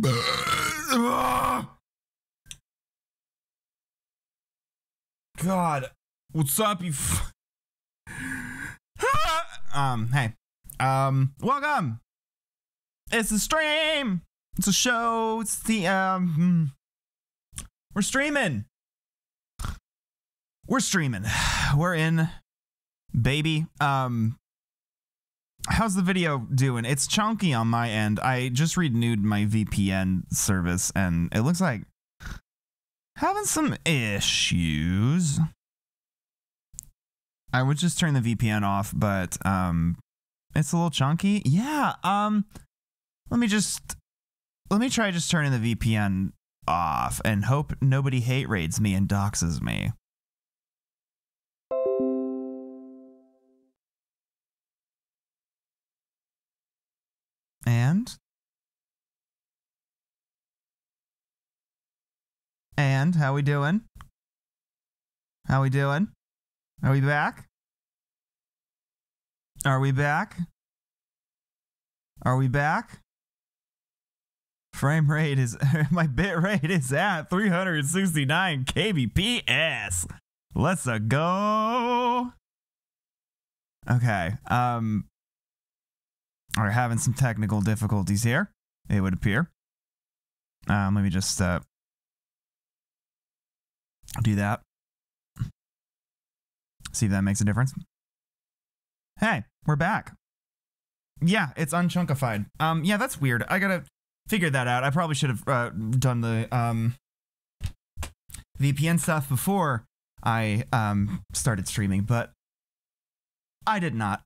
God, what's up, you? Hey, welcome. It's a stream. It's a show. It's the we're streaming. We're streaming. We're in, baby. How's the video doing? It's chunky on my end. I just renewed my VPN service and it looks like having some issues. I would just turn the VPN off, but it's a little chunky. Yeah. Let me try just turning the VPN off and hope nobody hate raids me and doxes me. And how we doing? How we doing? Are we back? Are we back? Are we back? Frame rate is my bit rate is at 369 kbps. Let's go. Okay. We're having some technical difficulties here, it would appear. Let me just do that. See if that makes a difference. Hey, we're back. Yeah, it's unchunkified. Yeah, that's weird. I gotta figure that out. I probably should have done the VPN stuff before I started streaming, but I did not.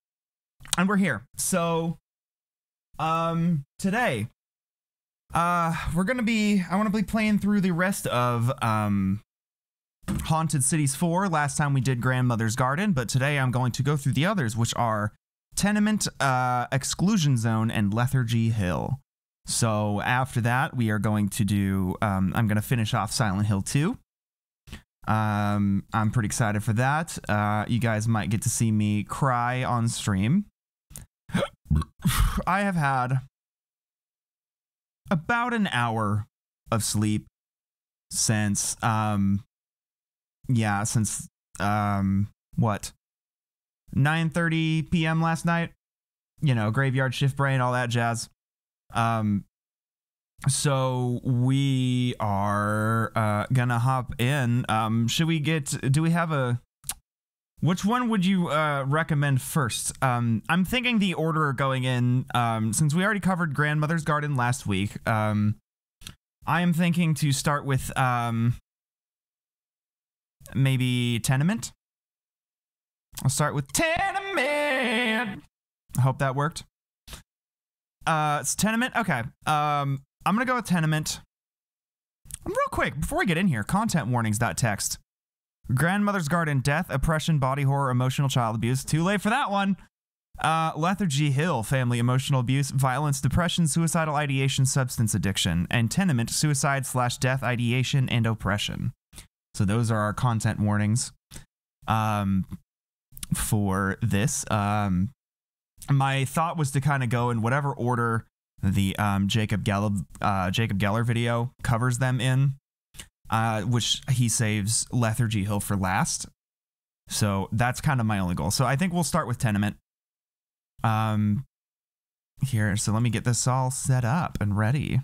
And we're here. So today we're gonna be, I want to be playing through the rest of Haunted Cities 4. Last time we did Grandmother's Garden, but today I'm going to go through the others, which are Tenement, Exclusion Zone, and Lethargy Hill. So after that, we are going to do, I'm going to finish off Silent Hill 2. I'm pretty excited for that. You guys might get to see me cry on stream. I have had about an hour of sleep since, yeah, since, what? 9:30 p.m. last night, you know, graveyard shift brain, all that jazz. So we are gonna hop in. Should we do we have a, which one would you recommend first? I'm thinking the order going in, since we already covered Grandmother's Garden last week, I am thinking to start with maybe Tenement. I'll start with Tenement. I hope that worked. It's Tenement. Okay. I'm gonna go with Tenement. Real quick before we get in here, content warnings.txt. Grandmother's Garden, death, oppression, body horror, emotional child abuse. Too late for that one. Lethargy Hill, family emotional abuse, violence, depression, suicidal ideation, substance addiction, and Tenement, suicide/death ideation and oppression. So those are our content warnings. For this, my thought was to kind of go in whatever order the Jacob Geller video covers them in, which he saves Lethargy Hill for last. So that's kind of my only goal. So I think we'll start with Tenement. Here, so let me get this all set up and ready.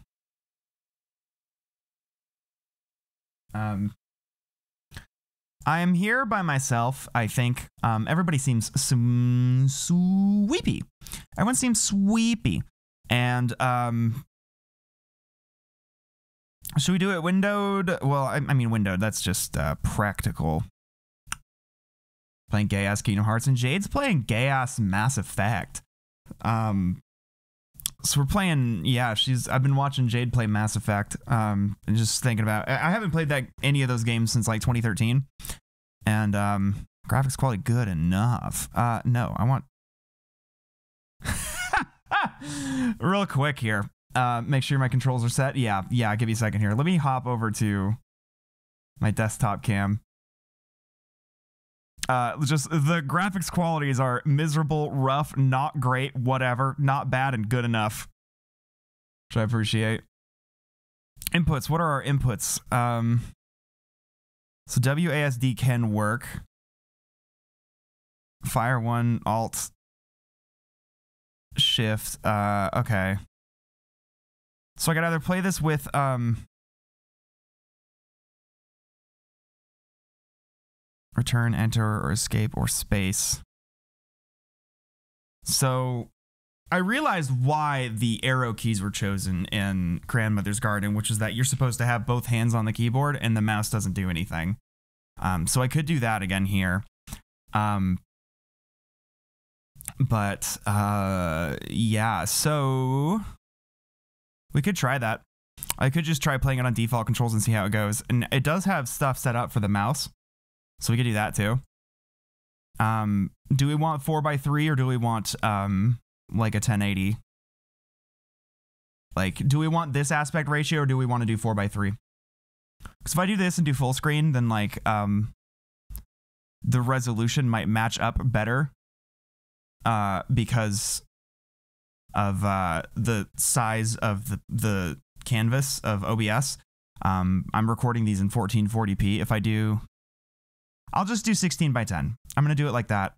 I am here by myself, I think. Everybody seems sweepy. Everyone seems sweepy. And, should we do it windowed? Well, I mean, windowed, that's just practical. Playing gay-ass Kingdom Hearts, and Jade's playing gay-ass Mass Effect. So we're playing, yeah, I've been watching Jade play Mass Effect, and just thinking about, I haven't played any of those games since like 2013, and graphics quality good enough. No, I want, real quick here, make sure my controls are set. Yeah, give me a second here. Let me hop over to my desktop cam. Just the graphics qualities are miserable, rough, not great, whatever, not bad and good enough, which I appreciate. Inputs. What are our inputs? So WASD can work. Fire 1, Alt, Shift. Okay. So I could either play this with return, enter, or escape, or space. So I realized why the arrow keys were chosen in Grandmother's Garden, which is that you're supposed to have both hands on the keyboard and the mouse doesn't do anything. So I could do that again here. But yeah, so we could try that. I could just try playing it on default controls and see how it goes. And it does have stuff set up for the mouse, so we could do that too. Do we want 4:3 or do we want like a 1080? Like, do we want this aspect ratio or do we want to do 4:3? Because if I do this and do full screen, then like the resolution might match up better because of the size of the canvas of OBS. I'm recording these in 1440p. If I do, I'll just do 16:10. I'm going to do it like that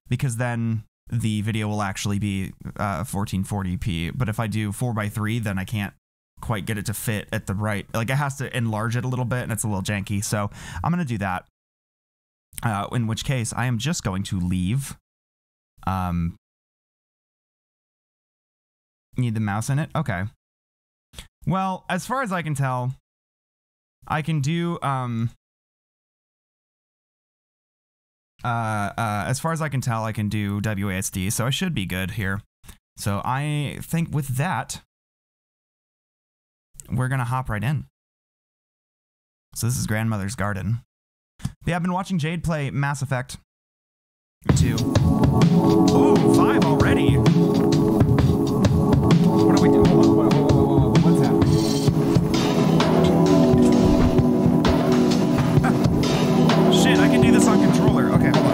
because then the video will actually be 1440p. But if I do 4:3, then I can't quite get it to fit at the right, like it has to enlarge it a little bit and it's a little janky. So I'm going to do that. In which case I am just going to leave. Need the mouse in it? Okay. Well, as far as I can tell, I can do, as far as I can tell, I can do WASD, so I should be good here. So I think with that, we're gonna hop right in. So this is Grandmother's Garden. Yeah, I've been watching Jade play Mass Effect 2. Ooh, 5 already. What are we doing? Hold on, whoa, what's happening? Shit, I can do this on controller. Okay, hold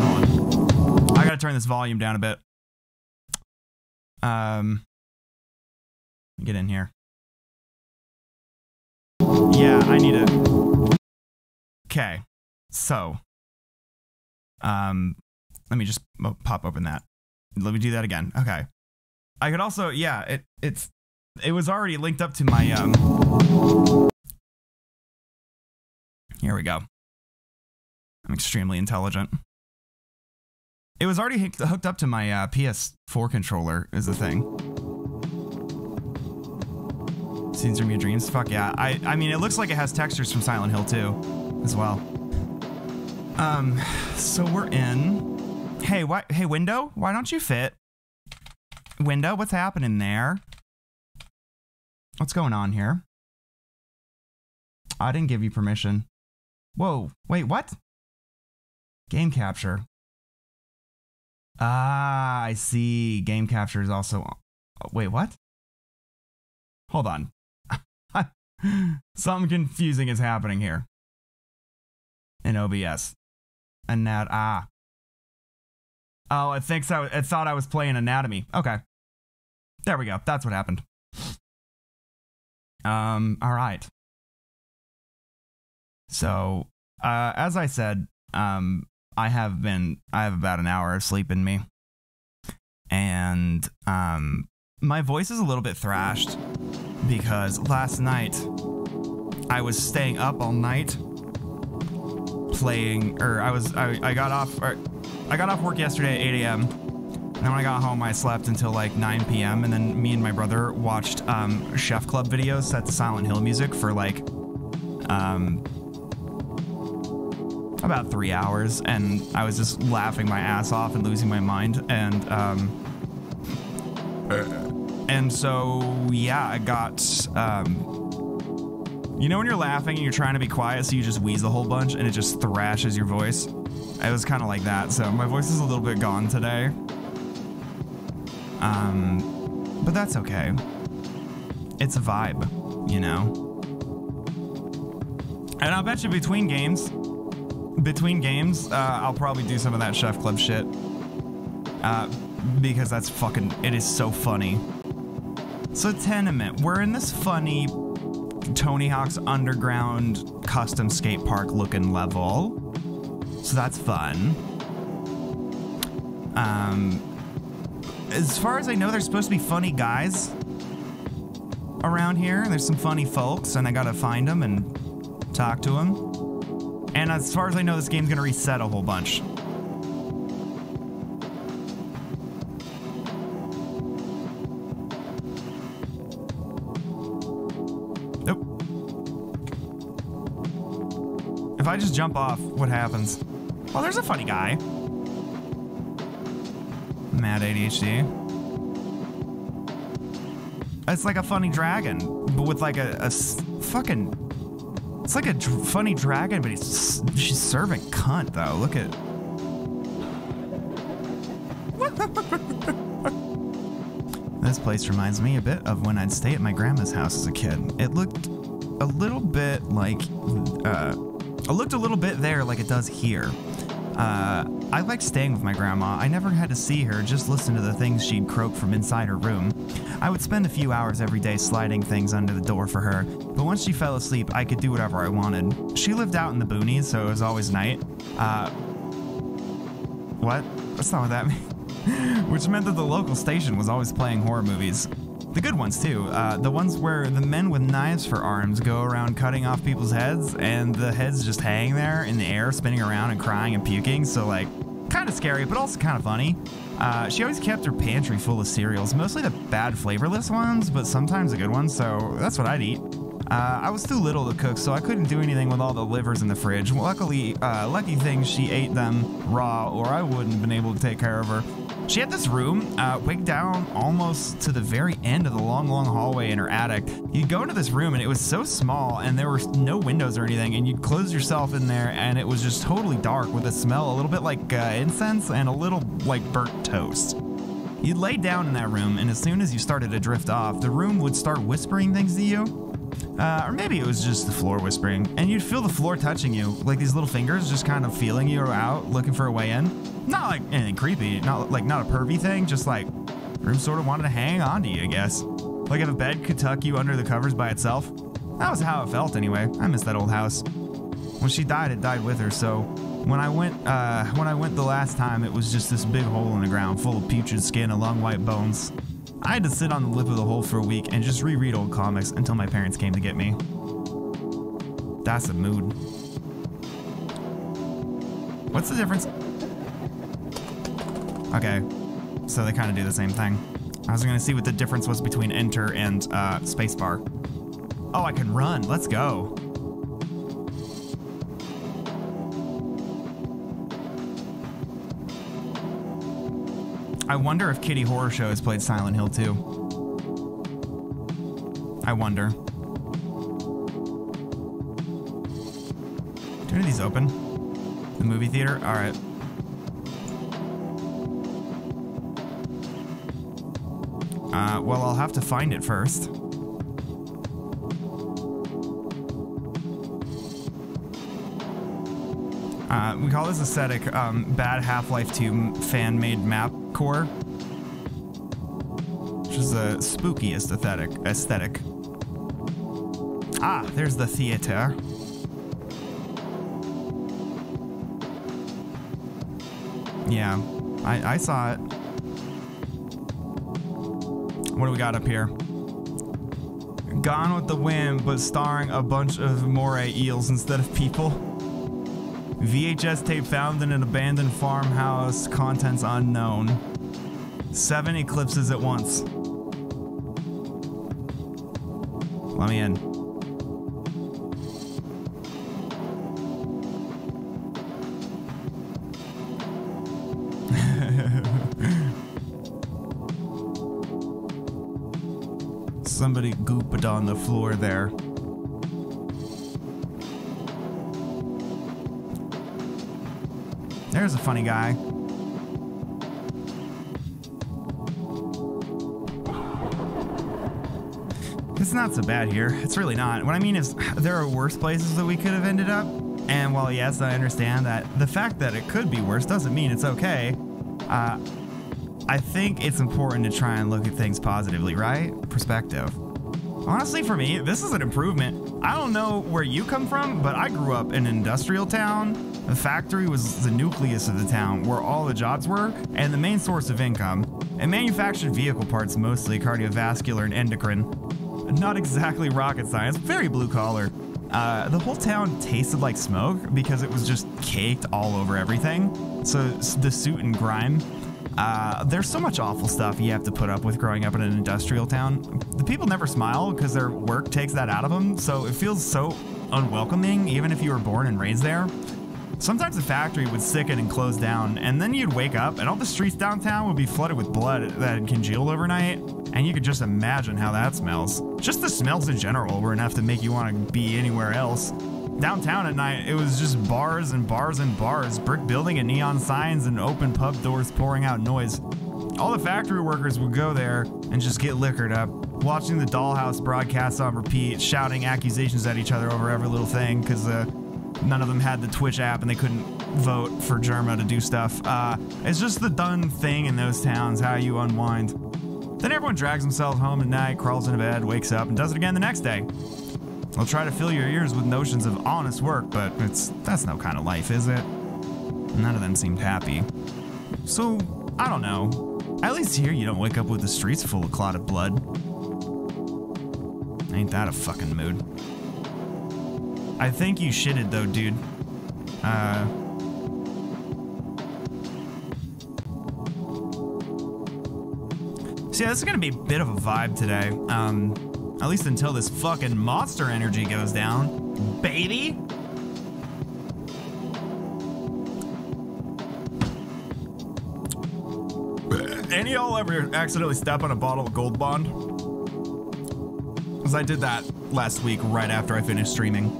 on. I gotta turn this volume down a bit. Get in here. Yeah, I need it. Okay, so, let me just pop open that. Let me do that again. Okay. I could also, yeah, it was already linked up to my, here we go. I'm extremely intelligent. It was already hooked up to my PS4 controller is the thing. Scenes from your dreams? Fuck yeah. I mean, it looks like it has textures from Silent Hill 2 as well. So we're in. Hey, what? Hey, window? Why don't you fit? Window, what's happening there? What's going on here? I didn't give you permission. Whoa, wait, what? Game capture. Ah, I see. Game capture is also... Wait, what? Hold on. Something confusing is happening here. In OBS. And that, Oh, it thought I was playing Anatomy. Okay. There we go. That's what happened. All right. So, as I said, I have about an hour of sleep in me. And, my voice is a little bit thrashed because last night I was staying up all night playing, or I got off work yesterday at 8 a.m. And then when I got home, I slept until like 9 p.m. And then me and my brother watched Chef Club videos set to Silent Hill music for like about 3 hours. And I was just laughing my ass off and losing my mind. And so, yeah, I got, you know when you're laughing and you're trying to be quiet, so you just wheeze a whole bunch and it just thrashes your voice? It was kind of like that, so my voice is a little bit gone today. But that's okay. It's a vibe, you know? And I'll bet you between games, I'll probably do some of that Chef Club shit. Because that's fucking, it is so funny. So Tenement, we're in this funny Tony Hawk's Underground custom skate park looking level. So that's fun. As far as I know, there's supposed to be funny guys around here. There's some funny folks, and I gotta find them and talk to them. And as far as I know, this game's gonna reset a whole bunch. Nope. If I just jump off, what happens? Well, there's a funny guy. Mad ADHD. It's like a funny dragon, but with like a fucking... It's like a funny dragon, but she's serving cunt, though. Look at... This place reminds me a bit of when I'd stay at my grandma's house as a kid. It looked a little bit like... it looked a little bit there like it does here. I liked staying with my grandma. I never had to see her, just listen to the things she'd croak from inside her room. I would spend a few hours every day sliding things under the door for her, but once she fell asleep, I could do whatever I wanted. She lived out in the boonies, so it was always night. What? That's not what that means. Which meant that the local station was always playing horror movies. The good ones, too. The ones where the men with knives for arms go around cutting off people's heads, and the heads just hang there in the air, spinning around and crying and puking, so, like, kind of scary, but also kind of funny. She always kept her pantry full of cereals, mostly the bad flavorless ones, but sometimes the good ones, so that's what I'd eat. I was too little to cook, so I couldn't do anything with all the livers in the fridge. Luckily, lucky thing she ate them raw, or I wouldn't have been able to take care of her. She had this room, way down almost to the very end of the long, long hallway in her attic. You'd go into this room and it was so small and there were no windows or anything, and you'd close yourself in there and it was just totally dark with a smell a little bit like incense and a little like burnt toast. You'd lay down in that room, and as soon as you started to drift off, the room would start whispering things to you. Or maybe it was just the floor whispering, and you'd feel the floor touching you, like these little fingers just kind of feeling you out, looking for a way in. Not like anything creepy, not a pervy thing, just like the room sort of wanted to hang on to you, I guess. Like if a bed could tuck you under the covers by itself. That was how it felt anyway. I miss that old house. When she died, it died with her, so when I went the last time, it was just this big hole in the ground full of putrid skin and long white bones. I had to sit on the lip of the hole for a week and just reread old comics until my parents came to get me. That's a mood. What's the difference? Okay, so they kind of do the same thing. I was gonna see what the difference was between enter and spacebar. Oh, I can run. Let's go. I wonder if Kitty Horror Show has played Silent Hill 2. I wonder. Do any of these open? The movie theater? Alright. Well, I'll have to find it first. We call this aesthetic bad Half-Life 2 fan-made map core, which is a spooky aesthetic. Ah, there's the theater. Yeah, I saw it. What do we got up here? Gone with the Wind, but starring a bunch of moray eels instead of people. VHS tape found in an abandoned farmhouse, contents unknown. 7 eclipses at once. Let me in. Somebody gooped on the floor there. There's a funny guy. It's not so bad here. It's really not. What I mean is, there are worse places that we could have ended up. And while yes, I understand that the fact that it could be worse doesn't mean it's okay. I think it's important to try and look at things positively, right? Perspective. Honestly, for me, this is an improvement. I don't know where you come from, but I grew up in an industrial town. The factory was the nucleus of the town where all the jobs were and the main source of income. It manufactured vehicle parts, mostly cardiovascular and endocrine. Not exactly rocket science, very blue collar. The whole town tasted like smoke because it was just caked all over everything. So the soot and grime. There's so much awful stuff you have to put up with growing up in an industrial town. The people never smile because their work takes that out of them, so it feels so unwelcoming even if you were born and raised there. Sometimes the factory would sicken and close down, and then you'd wake up and all the streets downtown would be flooded with blood that had congealed overnight, and you could just imagine how that smells. Just the smells in general were enough to make you want to be anywhere else. Downtown at night, it was just bars and bars and bars, brick building and neon signs and open pub doors pouring out noise. All the factory workers would go there and just get liquored up, watching the Dollhouse broadcasts on repeat, shouting accusations at each other over every little thing because none of them had the Twitch app and they couldn't vote for Germa to do stuff. It's just the done thing in those towns, how you unwind. Then everyone drags themselves home at night, crawls into bed, wakes up, and does it again the next day. They'll try to fill your ears with notions of honest work, but that's no kind of life, is it? None of them seemed happy. So, I don't know. At least here you don't wake up with the streets full of clotted blood. Ain't that a fucking mood? I think you shitted though, dude. So yeah, this is gonna be a bit of a vibe today. At least until this fucking monster energy goes down, baby. Any of y'all ever accidentally step on a bottle of Gold Bond? Because I did that last week right after I finished streaming.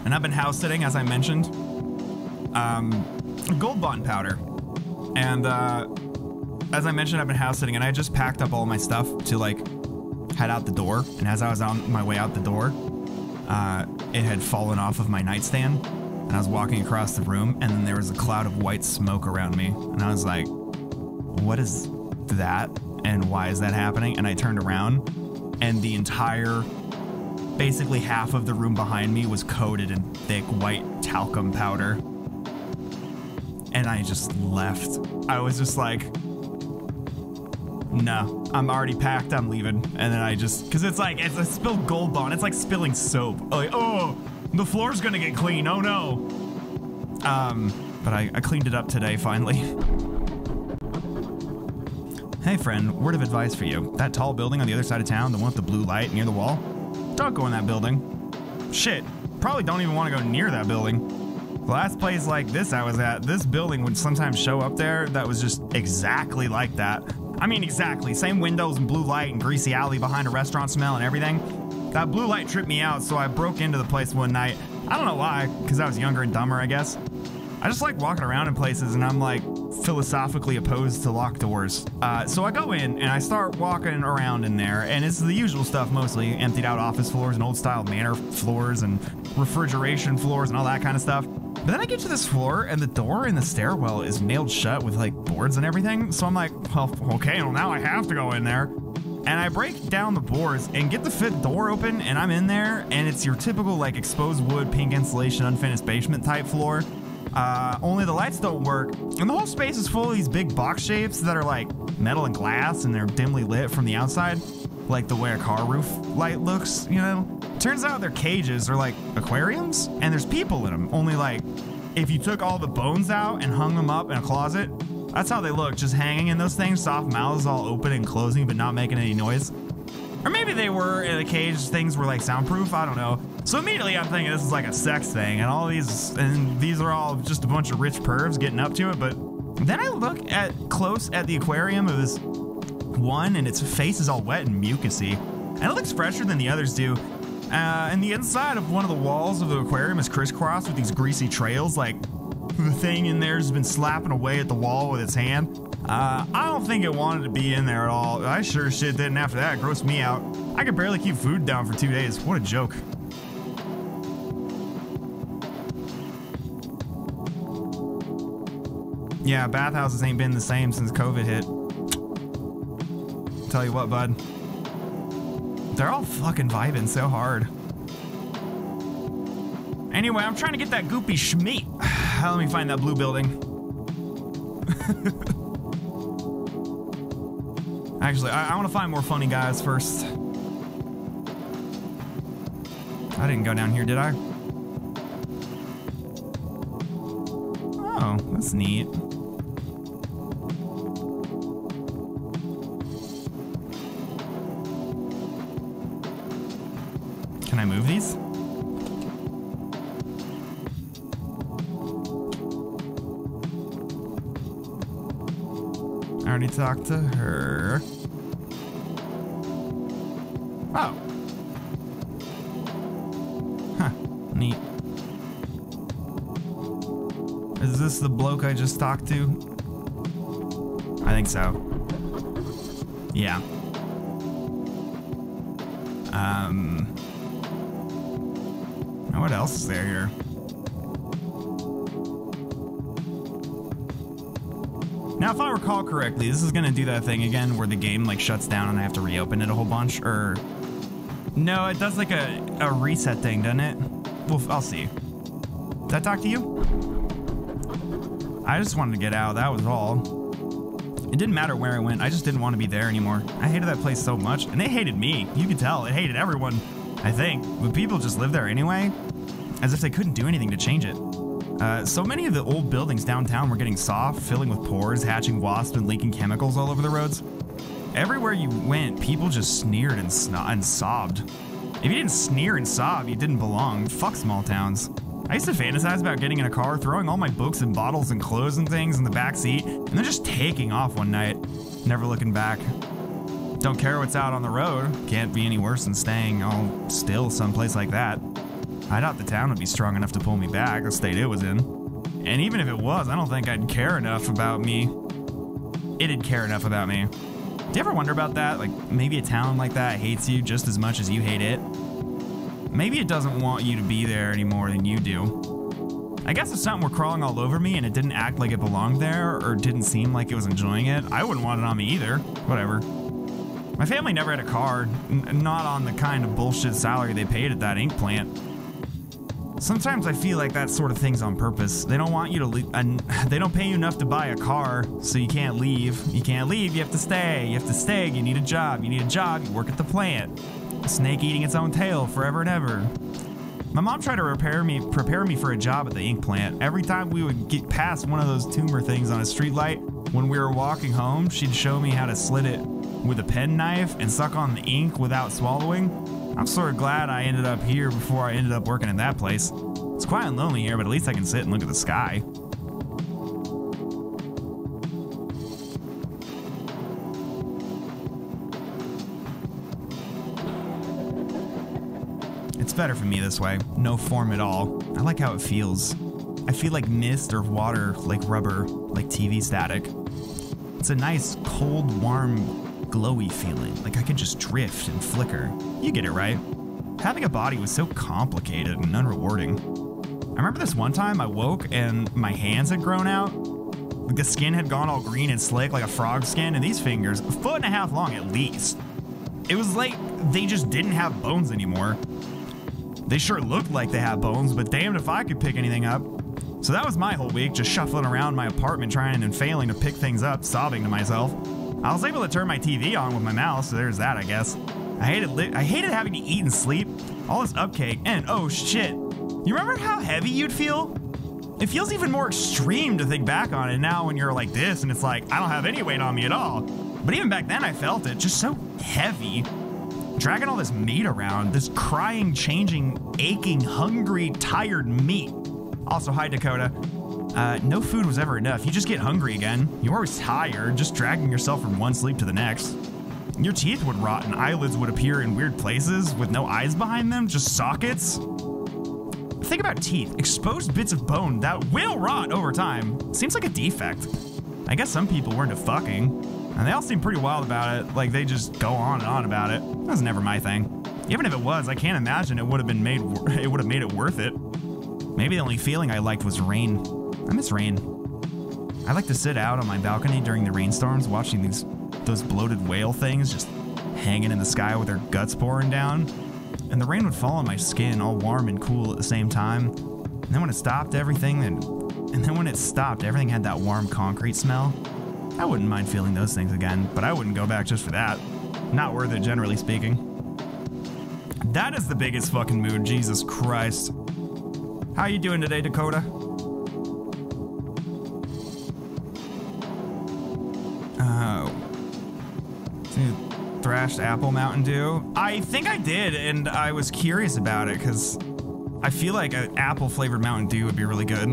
And I've been house sitting, as I mentioned. Gold Bond powder. And as I mentioned, I've been house sitting and I just packed up all my stuff to like head out the door, and as I was on my way out the door, it had fallen off of my nightstand, and I was walking across the room, and then there was a cloud of white smoke around me, and I was like, what is that, and why is that happening? And I turned around, and the entire, basically half of the room behind me was coated in thick white talcum powder, and I just left. I was just like, no, I'm already packed, I'm leaving. And then I just, cause it's like, it's a spilled Gold Bond. It's like spilling soap. Like, oh, the floor's gonna get clean, oh no. But I cleaned it up today, finally. Hey friend, word of advice for you. That tall building on the other side of town, the one with the blue light near the wall, don't go in that building. Shit, probably don't even wanna go near that building. The last place like this I was at, this building would sometimes show up there that was just exactly like that. I mean, exactly. Same windows and blue light and greasy alley behind a restaurant smell and everything. That blue light tripped me out, so I broke into the place one night. I don't know why, because I was younger and dumber, I guess. I just like walking around in places and I'm like philosophically opposed to locked doors. So I go in and I start walking around in there, and it's the usual stuff mostly. Emptied out office floors and old style manor floors and refrigeration floors and all that kind of stuff. But then I get to this floor and the door in the stairwell is nailed shut with like boards and everything. So I'm like, well, okay, well now I have to go in there. And I break down the boards and get the fifth door open, and I'm in there, and it's your typical like exposed wood, pink insulation, unfinished basement type floor. Only the lights don't work, and the whole space is full of these big box shapes that are like metal and glass, and they're dimly lit from the outside, like the way a car roof light looks, you know? Turns out their cages are like aquariums, and there's people in them, only like if you took all the bones out and hung them up in a closet, that's how they look, just hanging in those things, soft mouths all open and closing but not making any noise. Or maybe they were in a cage, things were like soundproof, I don't know. So immediately I'm thinking this is like a sex thing, and these are all just a bunch of rich pervs getting up to it. But then I look close at the aquarium of this one, and its face is all wet and mucusy, and it looks fresher than the others do. And the inside of one of the walls of the aquarium is crisscrossed with these greasy trails, like the thing in there has been slapping away at the wall with its hand. I don't think it wanted to be in there at all. I sure as shit didn't after that. It grossed me out. I could barely keep food down for 2 days. What a joke. Yeah, bathhouses ain't been the same since COVID hit. Tell you what, bud. They're all fucking vibing so hard. Anyway, I'm trying to get that goopy schmeat. Let me find that blue building. Actually, I want to find more funny guys first. I didn't go down here, did I? Oh, that's neat. Can I move these? I already talked to her. Oh. Huh. Neat. Is this the bloke I just talked to? I think so. Yeah. What else is there here? Now, if I recall correctly, this is gonna do that thing again where the game like shuts down and I have to reopen it a whole bunch, or no, it does like a reset thing, doesn't it? Well, I'll see. Did I talk to you? I just wanted to get out, that was all. It didn't matter where I went, I just didn't want to be there anymore. I hated that place so much, and they hated me. You could tell, it hated everyone, I think. But people just live there anyway, as if they couldn't do anything to change it. So many of the old buildings downtown were getting soft, filling with pores, hatching wasps, and leaking chemicals all over the roads. Everywhere you went, people just sneered and sobbed. If you didn't sneer and sob, you didn't belong. Fuck small towns. I used to fantasize about getting in a car, throwing all my books and bottles and clothes and things in the back seat, and then just taking off one night, never looking back. Don't care what's out on the road. Can't be any worse than staying all still someplace like that. I doubt the town would be strong enough to pull me back, the state it was in. And even if it was, I don't think I'd care enough about me. It'd care enough about me. Do you ever wonder about that? Like, maybe a town like that hates you just as much as you hate it? Maybe it doesn't want you to be there any more than you do. I guess if something were crawling all over me and it didn't act like it belonged there, or didn't seem like it was enjoying it, I wouldn't want it on me either. Whatever. My family never had a car, not on the kind of bullshit salary they paid at that ink plant. Sometimes I feel like that sort of thing's on purpose. They don't want you to leave, and they don't pay you enough to buy a car, so you can't leave. You can't leave, you have to stay. You have to stay, you need a job. You need a job, you work at the plant. A snake eating its own tail forever and ever. My mom tried to prepare me for a job at the ink plant. Every time we would get past one of those tumor things on a street light, when we were walking home, she'd show me how to slit it with a pen knife and suck on the ink without swallowing. I'm sort of glad I ended up here before I ended up working at that place. It's quiet and lonely here, but at least I can sit and look at the sky. It's better for me this way. No form at all. I like how it feels. I feel like mist or water, like rubber, like TV static. It's a nice, cold, warm, glowy feeling, like I could just drift and flicker. You get it, right? Having a body was so complicated and unrewarding. I remember this one time I woke and my hands had grown out. The skin had gone all green and slick like a frog skin, and these fingers, 1.5 foot long at least. It was like they just didn't have bones anymore. They sure looked like they had bones, but damned if I could pick anything up. So that was my whole week, just shuffling around my apartment trying and failing to pick things up, sobbing to myself. I was able to turn my TV on with my mouse, so there's that, I guess. I hated having to eat and sleep, all this upkeep, and oh shit. You remember how heavy you'd feel? It feels even more extreme to think back on it now when you're like this, and it's like, I don't have any weight on me at all. But even back then I felt it, just so heavy. Dragging all this meat around, this crying, changing, aching, hungry, tired meat. Also, hi Dakota. No food was ever enough. You just get hungry again. You're always tired, just dragging yourself from one sleep to the next. Your teeth would rot and eyelids would appear in weird places with no eyes behind them, just sockets. Think about teeth, exposed bits of bone that will rot over time. Seems like a defect. I guess some people were into fucking, and they all seem pretty wild about it, like they just go on and on about it. That was never my thing. Even if it was, I can't imagine it would have made it worth it. Maybe the only feeling I liked was rain. I miss rain. I like to sit out on my balcony during the rainstorms watching those bloated whale things just hanging in the sky with their guts pouring down. And the rain would fall on my skin all warm and cool at the same time. And then when it stopped, everything had that warm concrete smell. I wouldn't mind feeling those things again, but I wouldn't go back just for that. Not worth it, generally speaking. That is the biggest fucking mood, Jesus Christ. How you doing today, Dakota? Oh. Thrashed apple Mountain Dew? I think I did, and I was curious about it, because I feel like an apple flavored Mountain Dew would be really good.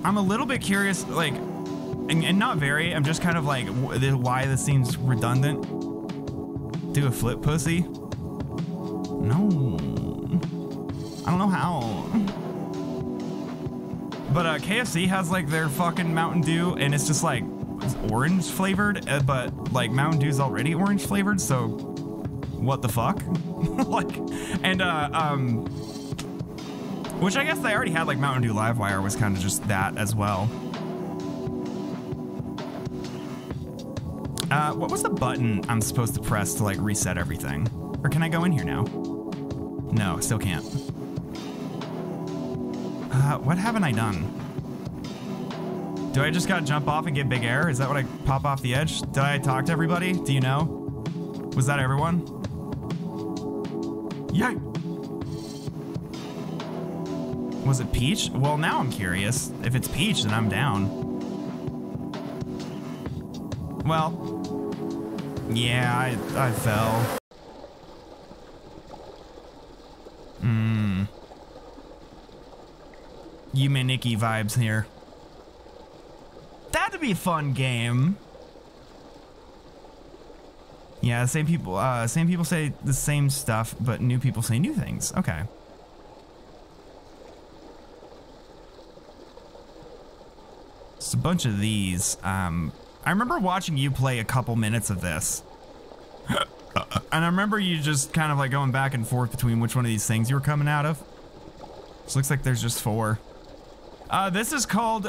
I'm a little bit curious, like, and not very, I'm just kind of like, why this seems redundant. Do a flip pussy? No. I don't know how. But KFC has like their fucking Mountain Dew, and it's just like it's orange flavored, but like Mountain Dew's already orange flavored, so what the fuck? Like, and which I guess they already had, like Mountain Dew Livewire was kind of just that as well. What was the button I'm supposed to press to like reset everything? Or can I go in here now? No, still can't. What haven't I done? Do I just gotta jump off and get big air? Is that what I pop off the edge? Did I talk to everybody? Do you know? Was that everyone? Yay! Was it Peach? Well, now I'm curious. If it's Peach, then I'm down. Well, yeah, I fell. Yumaniki vibes here. That'd be a fun game. Yeah, same people say the same stuff, but new people say new things. Okay. It's a bunch of these. I remember watching you play a couple minutes of this. And I remember you just kind of like going back and forth between which one of these things you were coming out of. This looks like there's just 4. This is called,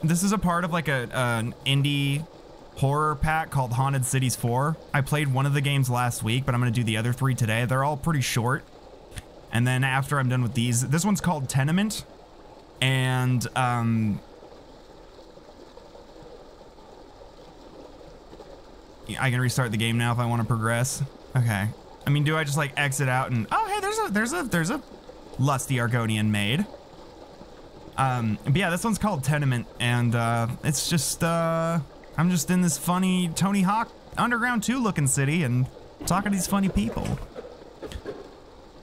this is a part of like an indie horror pack called Haunted Cities 4. I played one of the games last week, but I'm gonna do the other 3 today. They're all pretty short. And then after I'm done with these, this one's called Tenement. And, I can restart the game now if I want to progress. Okay. I mean, do I just like exit out and, oh, hey, there's a lusty Argonian maid. But yeah, this one's called Tenement, and it's just I'm just in this funny Tony Hawk Underground 2 looking city and talking to these funny people.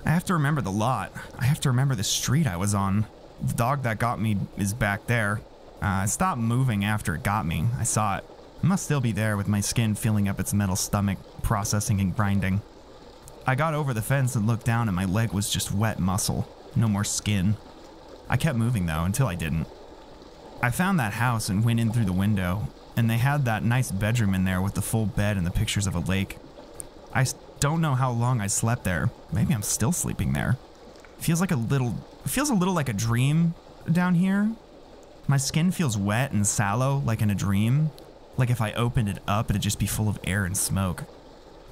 I have to remember the lot. I have to remember the street I was on. The dog that got me is back there. It stopped moving after it got me. I saw it. It must still be there with my skin filling up its metal stomach, processing and grinding. I got over the fence and looked down, and my leg was just wet muscle. No more skin. I kept moving though, until I didn't. I found that house and went in through the window, and they had that nice bedroom in there with the full bed and the pictures of a lake. I don't know how long I slept there. Maybe I'm still sleeping there. It feels a little like a dream down here. My skin feels wet and sallow, like in a dream. Like if I opened it up, it'd just be full of air and smoke.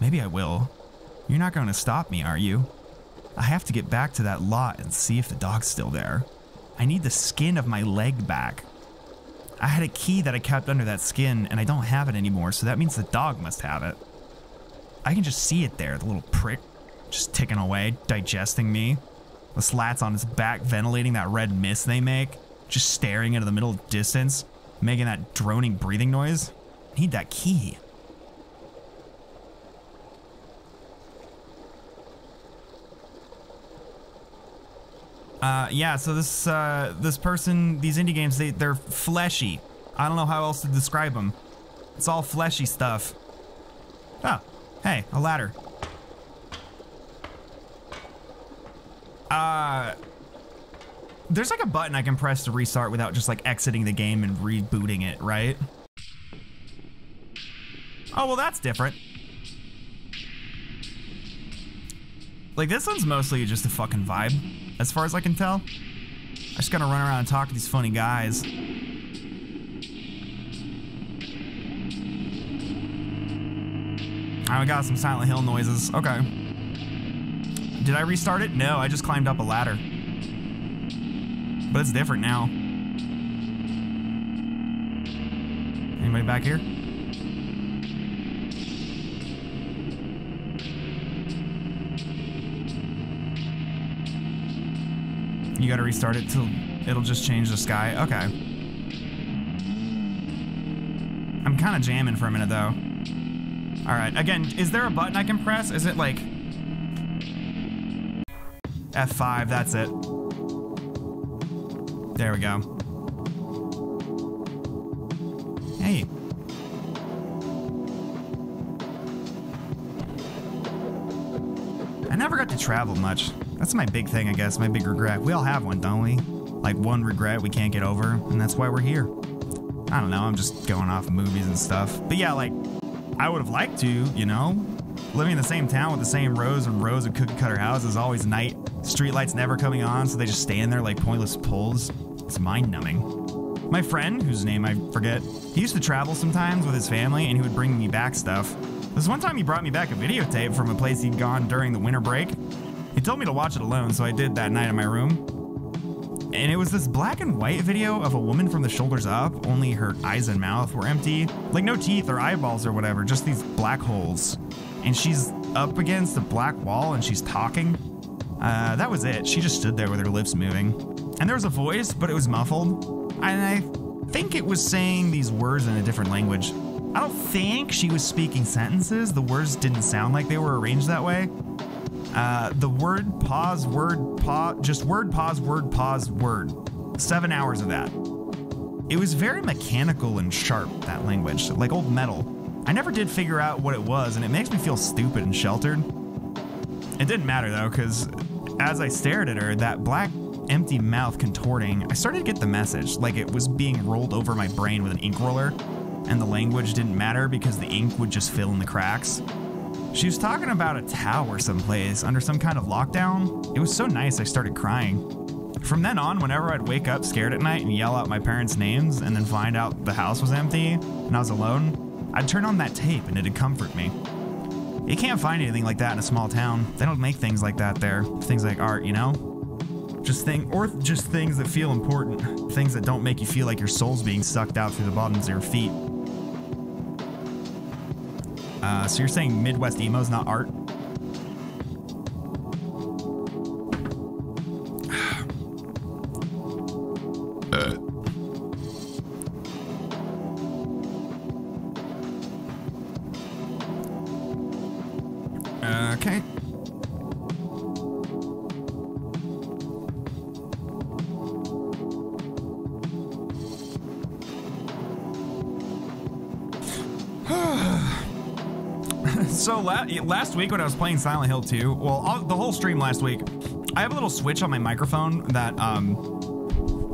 Maybe I will. You're not going to stop me, are you? I have to get back to that lot and see if the dog's still there. I need the skin of my leg back. I had a key that I kept under that skin, and I don't have it anymore, so that means the dog must have it. I can just see it there, the little prick, just ticking away, digesting me. The slats on its back ventilating that red mist they make, just staring into the middle distance, making that droning breathing noise. I need that key. Yeah, so this person, these indie games, they're fleshy. I don't know how else to describe them. It's all fleshy stuff. Oh, hey, a ladder. There's like a button I can press to restart without just like exiting the game and rebooting it, right? Oh, well, that's different. Like, this one's mostly just a fucking vibe, as far as I can tell. I just gotta run around and talk to these funny guys. I got some Silent Hill noises. Okay. Did I restart it? No, I just climbed up a ladder. But it's different now. Anybody back here? You gotta restart it till it'll just change the sky. Okay. I'm kind of jamming for a minute though. All right, again, is there a button I can press? Is it like F5? That's it. There we go. Hey. I never got to travel much. That's my big thing, I guess, my big regret. We all have one, don't we? Like one regret we can't get over, and that's why we're here. I don't know, I'm just going off movies and stuff. But yeah, like, I would have liked to, you know? Living in the same town with the same rows and rows of cookie cutter houses, always night, streetlights never coming on, so they just stand there like pointless poles. It's mind-numbing. My friend, whose name I forget, he used to travel sometimes with his family, and he would bring me back stuff. This one time he brought me back a videotape from a place he'd gone during the winter break. He told me to watch it alone, so I did that night in my room. And it was this black and white video of a woman from the shoulders up, only her eyes and mouth were empty. Like no teeth or eyeballs or whatever, just these black holes. And she's up against a black wall and she's talking. That was it. She just stood there with her lips moving. And there was a voice, but it was muffled. And I think it was saying these words in a different language. I don't think she was speaking sentences. The words didn't sound like they were arranged that way. The word, pause, just word, pause, word. 7 hours of that. It was very mechanical and sharp, that language, like old metal. I never did figure out what it was, and it makes me feel stupid and sheltered. It didn't matter though, because as I stared at her, that black empty mouth contorting, I started to get the message, like it was being rolled over my brain with an ink roller, and the language didn't matter because the ink would just fill in the cracks. She was talking about a tower someplace under some kind of lockdown. It was so nice I started crying. From then on, whenever I'd wake up scared at night and yell out my parents' names and then find out the house was empty and I was alone, I'd turn on that tape and it'd comfort me. You can't find anything like that in a small town. They don't make things like that there. Things like art, you know? Just things that feel important. Things that don't make you feel like your soul's being sucked out through the bottoms of your feet. So you're saying Midwest emo's not art? Okay. So last week when I was playing Silent Hill 2, well, the whole stream last week, I have a little switch on my microphone that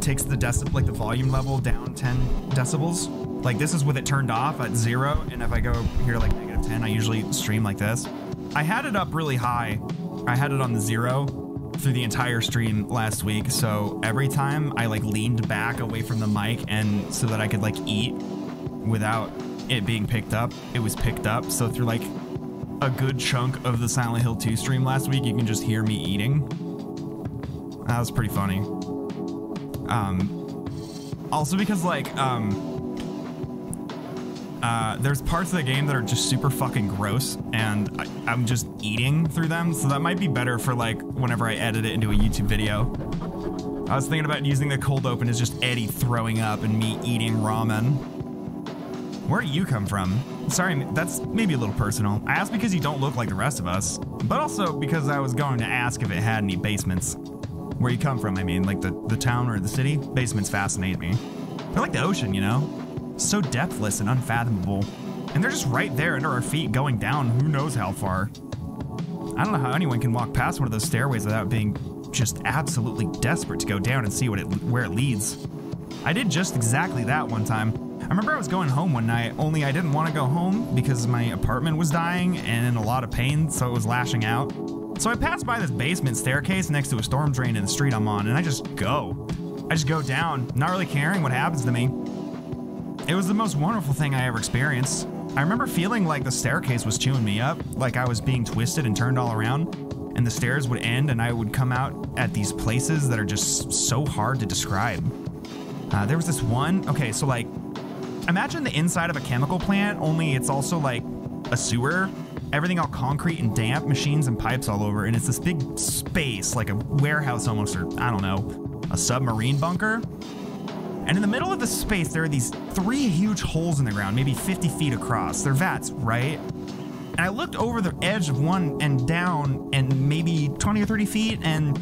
takes the the volume level down 10 decibels. Like this is with it turned off at 0, and if I go here like -10, I usually stream like this. I had it up really high. I had it on the 0 through the entire stream last week, so every time I like leaned back away from the mic and so that I could like eat without it being picked up, it was picked up. So through like a good chunk of the Silent Hill 2 stream last week, you can just hear me eating. That was pretty funny. Also because like, there's parts of the game that are just super fucking gross, and I'm just eating through them, so that might be better for like whenever I edit it into a YouTube video. I was thinking about using the cold open as just Eddie throwing up and me eating ramen. Where do you come from? Sorry, that's maybe a little personal. I asked because you don't look like the rest of us, but also because I was going to ask if it had any basements. Where you come from, I mean, like the town or the city? Basements fascinate me. They're like the ocean, you know? So depthless and unfathomable. And they're just right there under our feet going down who knows how far. I don't know how anyone can walk past one of those stairways without being just absolutely desperate to go down and see where it leads. I did just exactly that one time. I remember I was going home one night, only I didn't want to go home because my apartment was dying and in a lot of pain, so it was lashing out. So I passed by this basement staircase next to a storm drain in the street I'm on, and I just go. I just go down, not really caring what happens to me. It was the most wonderful thing I ever experienced. I remember feeling like the staircase was chewing me up, like I was being twisted and turned all around, and the stairs would end and I would come out at these places that are just so hard to describe. There was this one, okay, so like, imagine the inside of a chemical plant, only it's also like a sewer, everything all concrete and damp, machines and pipes all over, and it's this big space, like a warehouse almost, or I don't know, a submarine bunker. And in the middle of the space, there are these 3 huge holes in the ground, maybe 50 feet across. They're vats, right? And I looked over the edge of one and down and maybe 20 or 30 feet, and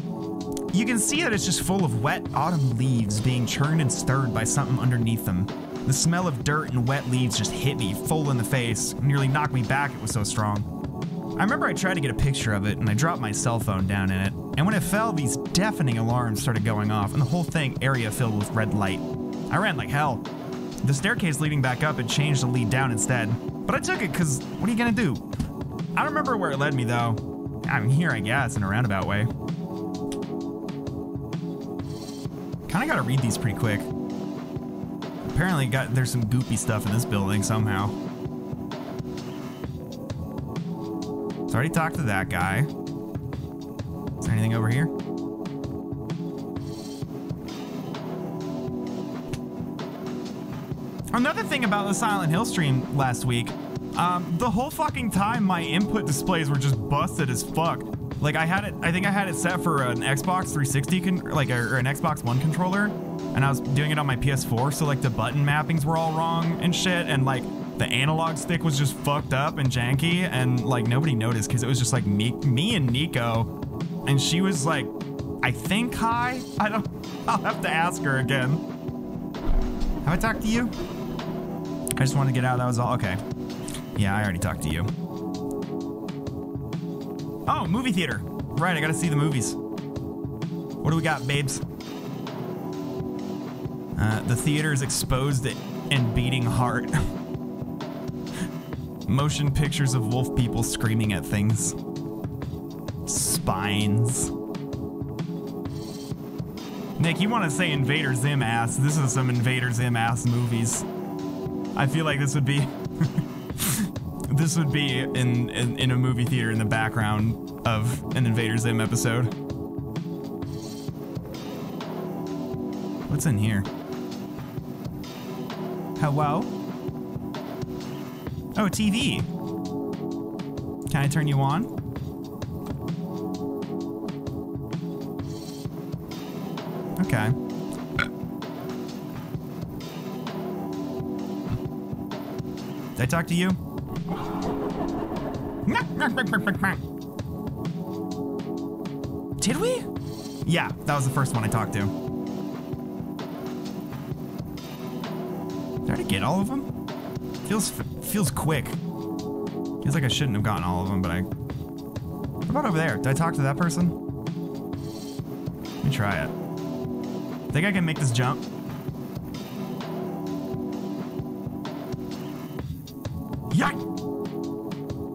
you can see that it's just full of wet autumn leaves being churned and stirred by something underneath them. The smell of dirt and wet leaves just hit me full in the face, nearly knocked me back, it was so strong. I remember I tried to get a picture of it, and I dropped my cell phone down in it, and when it fell, these deafening alarms started going off, and the whole area filled with red light. I ran like hell. The staircase leading back up had changed to lead down instead, but I took it because what are you gonna do? I don't remember where it led me though. I'm here, I guess, in a roundabout way. Kinda gotta read these pretty quick. Apparently there's some goopy stuff in this building somehow. So I already talked to that guy. Is there anything over here? Another thing about the Silent Hill stream last week, the whole fucking time my input displays were just busted as fuck. Like I think I had it set for an Xbox 360, or an Xbox One controller, and I was doing it on my PS4, so like the button mappings were all wrong and shit, and like the analog stick was just fucked up and janky, and like nobody noticed because it was just like me and Nico, and she was like, I think high? I'll have to ask her again. Have I talked to you? I just wanted to get out, that was all, okay. Yeah, I already talked to you. Oh, movie theater. Right, I gotta see the movies. What do we got, babes? The theater's exposed and beating heart. Motion pictures of wolf people screaming at things. Spines. Nick, you want to say Invader Zim ass. This is some Invader Zim ass movies. I feel like this would be this would be in a movie theater in the background of an Invader Zim episode. What's in here? Hello? Oh, TV. Can I turn you on? Okay. Did I talk to you? Did we? Yeah, that was the first one I talked to. Did I already get all of them? Feels quick. Feels like I shouldn't have gotten all of them, but I... What about over there? Did I talk to that person? Let me try it. Think I can make this jump? Yeah!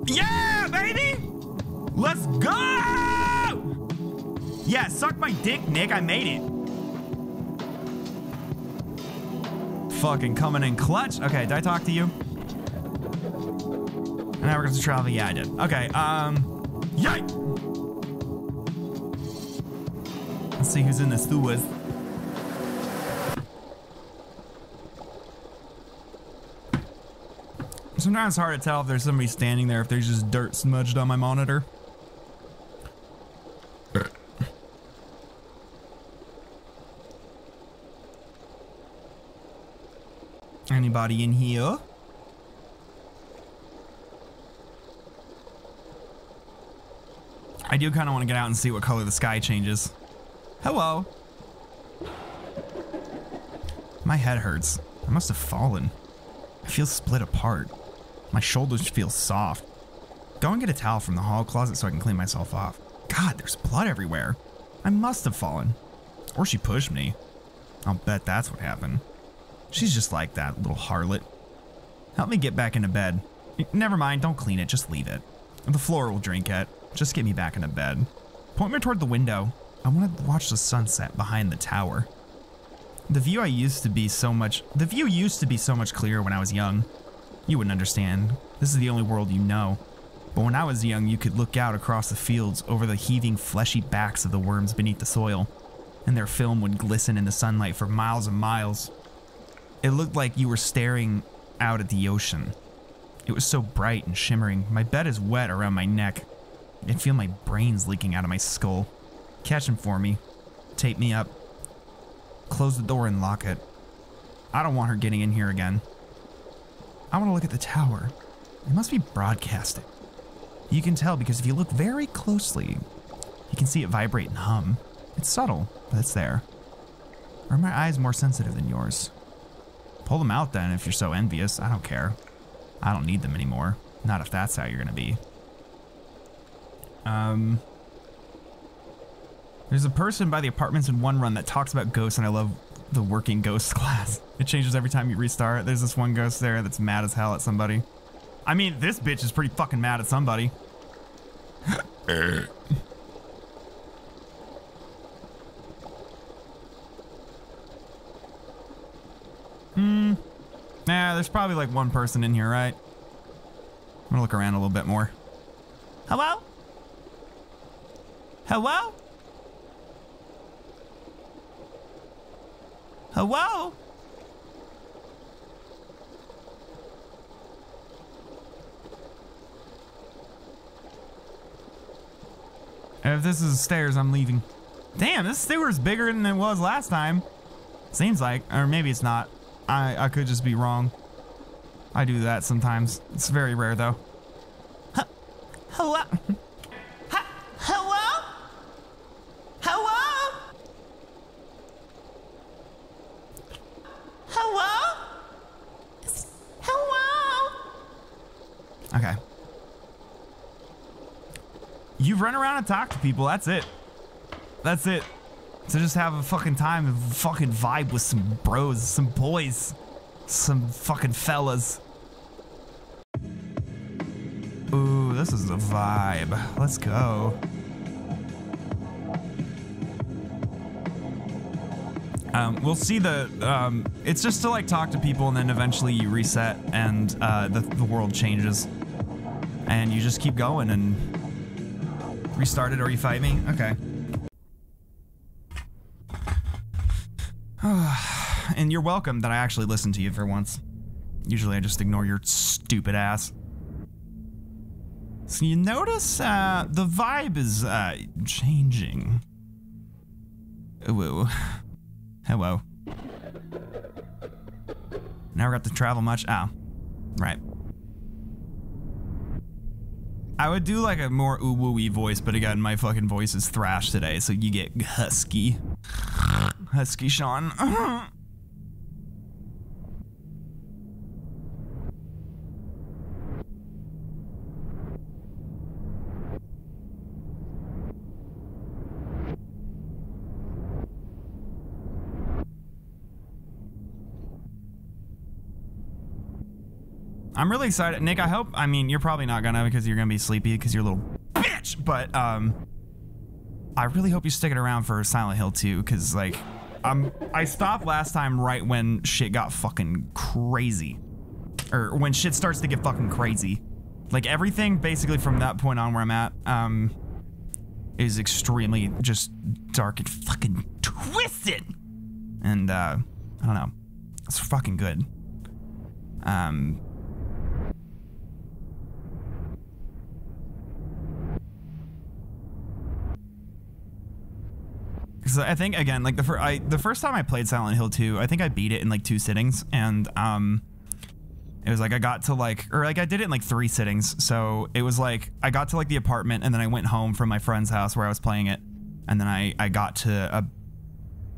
Yeah, baby! Let's go! Yeah, suck my dick, Nick. I made it. Fucking coming in clutch. Okay, did I talk to you? And now we're going to travel. Yeah, I did. Okay, yay! Let's see who's in this with. Sometimes it's hard to tell if there's somebody standing there, if there's just dirt smudged on my monitor. Anybody in here? I do kind of want to get out and see what color the sky changes. Hello. My head hurts. I must have fallen. I feel split apart. My shoulders feel soft. Go and get a towel from the hall closet so I can clean myself off. God, there's blood everywhere. I must have fallen. Or she pushed me. I'll bet that's what happened. She's just like that, little harlot. Help me get back into bed. Never mind, don't clean it, just leave it. The floor will drink it. Just get me back into bed. Point me toward the window. I want to watch the sunset behind the tower. The view used to be so much clearer when I was young. You wouldn't understand. This is the only world you know. But when I was young, you could look out across the fields over the heaving, fleshy backs of the worms beneath the soil, and their film would glisten in the sunlight for miles and miles. It looked like you were staring out at the ocean. It was so bright and shimmering. My bed is wet around my neck. I can feel my brains leaking out of my skull. Catch him for me. Tape me up. Close the door and lock it. I don't want her getting in here again. I want to look at the tower. It must be broadcasting. You can tell because if you look very closely, you can see it vibrate and hum. It's subtle, but it's there. Or are my eyes more sensitive than yours? Pull them out then if you're so envious. I don't care. I don't need them anymore. Not if that's how you're gonna be. There's a person by the apartments in one run that talks about ghosts, and I love the working ghosts class. It changes every time you restart. There's this one ghost there that's mad as hell at somebody. I mean, this bitch is pretty fucking mad at somebody. Nah, there's probably like one person in here, right? I'm gonna look around a little bit more. Hello? Hello? Hello? If this is stairs, I'm leaving. Damn, this stair is bigger than it was last time. Seems like, or maybe it's not. I could just be wrong. I do that sometimes. It's very rare though. Hello? Hello? Hello? Hello? Hello? Okay. You run around and talk to people, that's it. That's it. To just have a fucking time and fucking vibe with some bros, some boys, some fucking fellas. Ooh, this is a vibe. Let's go. We'll see the, it's just to like talk to people and then eventually you reset and the world changes. And you just keep going and restart it or you fight me? Okay. And you're welcome that I actually listened to you for once. Usually I just ignore your stupid ass. So you notice the vibe is changing. Whoa. Hello. Never got to travel much. Oh, right. I would do like a more ooh-woo-y voice, but again, my fucking voice is thrash today, so you get husky. Husky Sean. I'm really excited. Nick, I hope, I mean, you're probably not gonna because you're gonna be sleepy because you're a little bitch, but I really hope you stick it around for Silent Hill 2 because like, I stopped last time right when shit got fucking crazy. Or when shit starts to get fucking crazy. Like everything basically from that point on where I'm at, is extremely just dark and fucking twisted. And, I don't know. It's fucking good. Because I think, again, like the first time I played Silent Hill 2, I think I beat it in like 2 sittings, and it was like I got to like, or like I did it in like 3 sittings, so it was like I got to like the apartment, and then I went home from my friend's house where I was playing it, and then I got to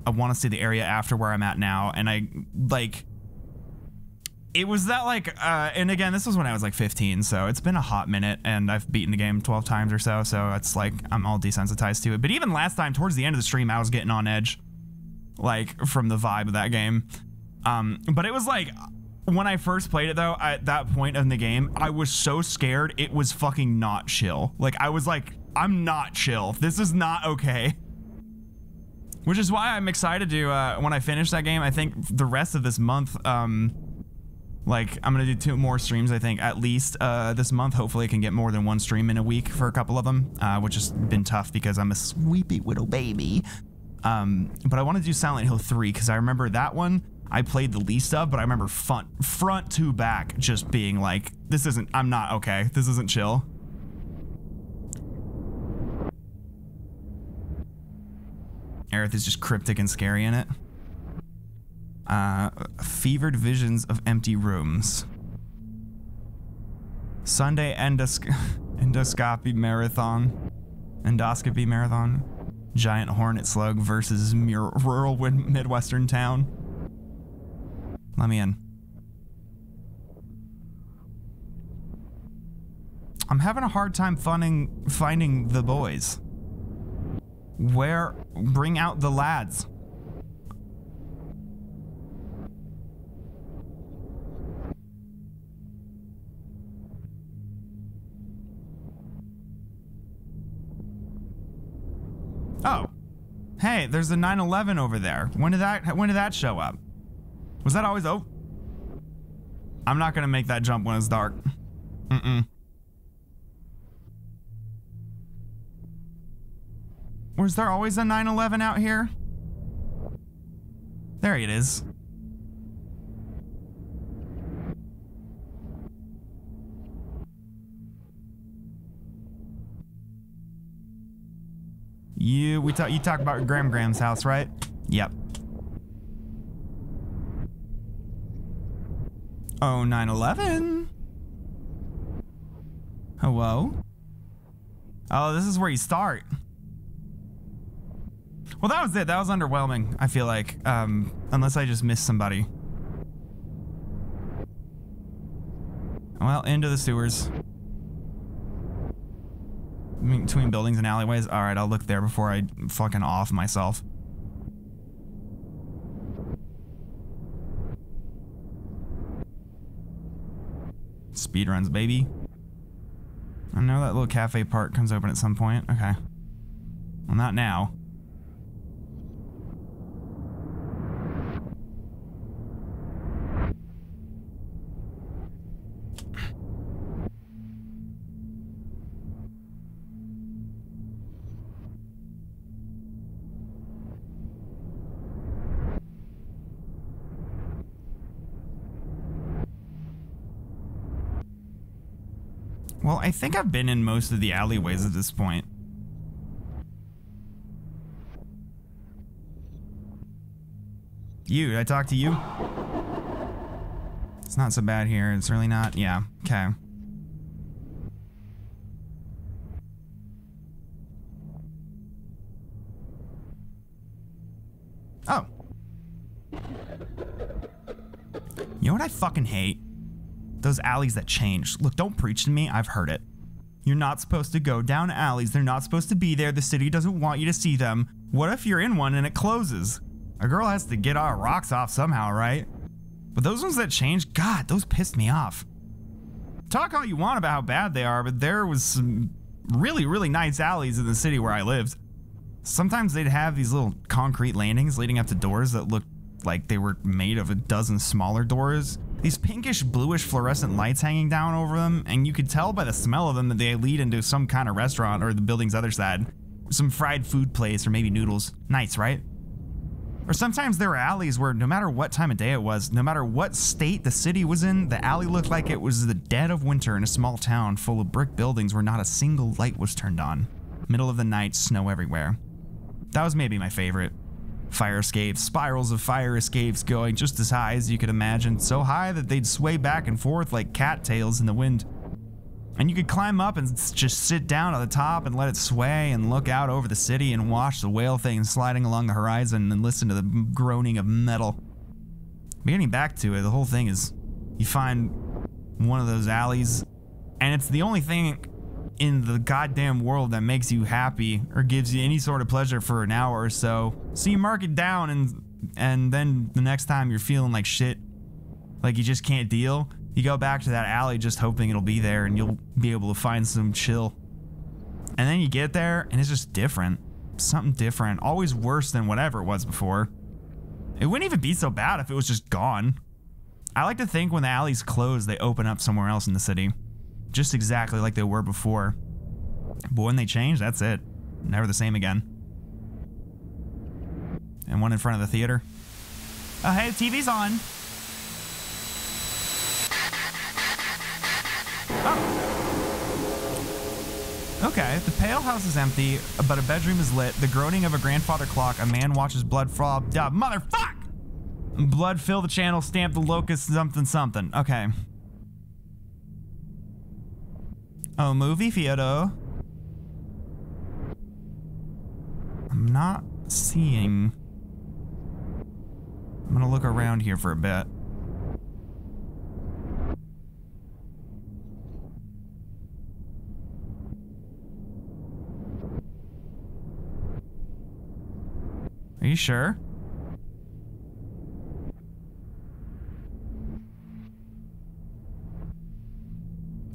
I want to see the area after where I'm at now, and I like, it was that like, and again, this was when I was like 15, so it's been a hot minute, and I've beaten the game 12 times or so, so it's like, I'm all desensitized to it. But even last time, towards the end of the stream, I was getting on edge, like, from the vibe of that game. But it was like, when I first played it though, at that point in the game, I was so scared, it was fucking not chill. Like, I was like, I'm not chill. This is not okay. Which is why I'm excited to, when I finish that game, I think the rest of this month, Like, I'm gonna do 2 more streams, I think, at least this month. Hopefully I can get more than 1 stream in a week for a couple of them, which has been tough because I'm a sweepy little baby. But I want to do Silent Hill 3 because I remember that one I played the least of, but I remember front to back just being like, this isn't, I'm not okay. This isn't chill. Aerith is just cryptic and scary in it. Fevered visions of empty rooms. Sunday endoscopy marathon. Endoscopy marathon. Giant hornet slug versus rural Midwestern town. Let me in. I'm having a hard time finding the boys. Bring out the lads. Oh, hey, there's a 911 over there. When did that show up? Was that always open? I'm not gonna make that jump when it's dark. Was there always a 911 out here? There it is. You talk about Graham's house, right? Yep. Oh, 911. Hello? Oh, this is where you start. Well, that was it. That was underwhelming, I feel like. Unless I just missed somebody. Well, into the sewers. Between buildings and alleyways. Alright, I'll look there before I fucking off myself. Speedruns, baby. I know that little cafe part comes open at some point. Okay. Well, not now. Well, I think I've been in most of the alleyways at this point. You, did I talk to you? It's not so bad here. It's really not. Yeah, okay. Oh. You know what I fucking hate? Those alleys that change. Look, don't preach to me. I've heard it. You're not supposed to go down alleys. They're not supposed to be there. The city doesn't want you to see them. What if you're in one and it closes? A girl has to get our rocks off somehow, right? But those ones that change, God, those pissed me off. Talk all you want about how bad they are, but there was some really, really nice alleys in the city where I lived. Sometimes they'd have these little concrete landings leading up to doors that looked like they were made of a dozen smaller doors. These pinkish, bluish fluorescent lights hanging down over them, and you could tell by the smell of them that they lead into some kind of restaurant or the building's other side. Some fried food place or maybe noodles. Nice, right? Or sometimes there were alleys where no matter what time of day it was, no matter what state the city was in, the alley looked like it was the dead of winter in a small town full of brick buildings where not a single light was turned on. Middle of the night, snow everywhere. That was maybe my favorite. Fire escapes, spirals of fire escapes going just as high as you could imagine, so high that they'd sway back and forth like cattails in the wind. And you could climb up and just sit down at the top and let it sway and look out over the city and watch the whale thing sliding along the horizon and listen to the groaning of metal. But getting back to it, the whole thing is you find one of those alleys and it's the only thing in the goddamn world that makes you happy or gives you any sort of pleasure for an hour or so. So you mark it down and then the next time you're feeling like shit, like you just can't deal, you go back to that alley just hoping it'll be there and you'll be able to find some chill. And then you get there and it's just different. Something different. Always worse than whatever it was before. It wouldn't even be so bad if it was just gone. I like to think when the alleys close, they open up somewhere else in the city. Just exactly like they were before. But when they change, that's it. Never the same again. And one in front of the theater. Oh, hey, the TV's on. Oh. Okay, the pale house is empty, but a bedroom is lit. The groaning of a grandfather clock. A man watches blood fall. Motherfuck! Blood fill the channel. Stamp the locust. Something something. Okay. Oh, movie theater. I'm not seeing. I'm gonna look around here for a bit. Are you sure?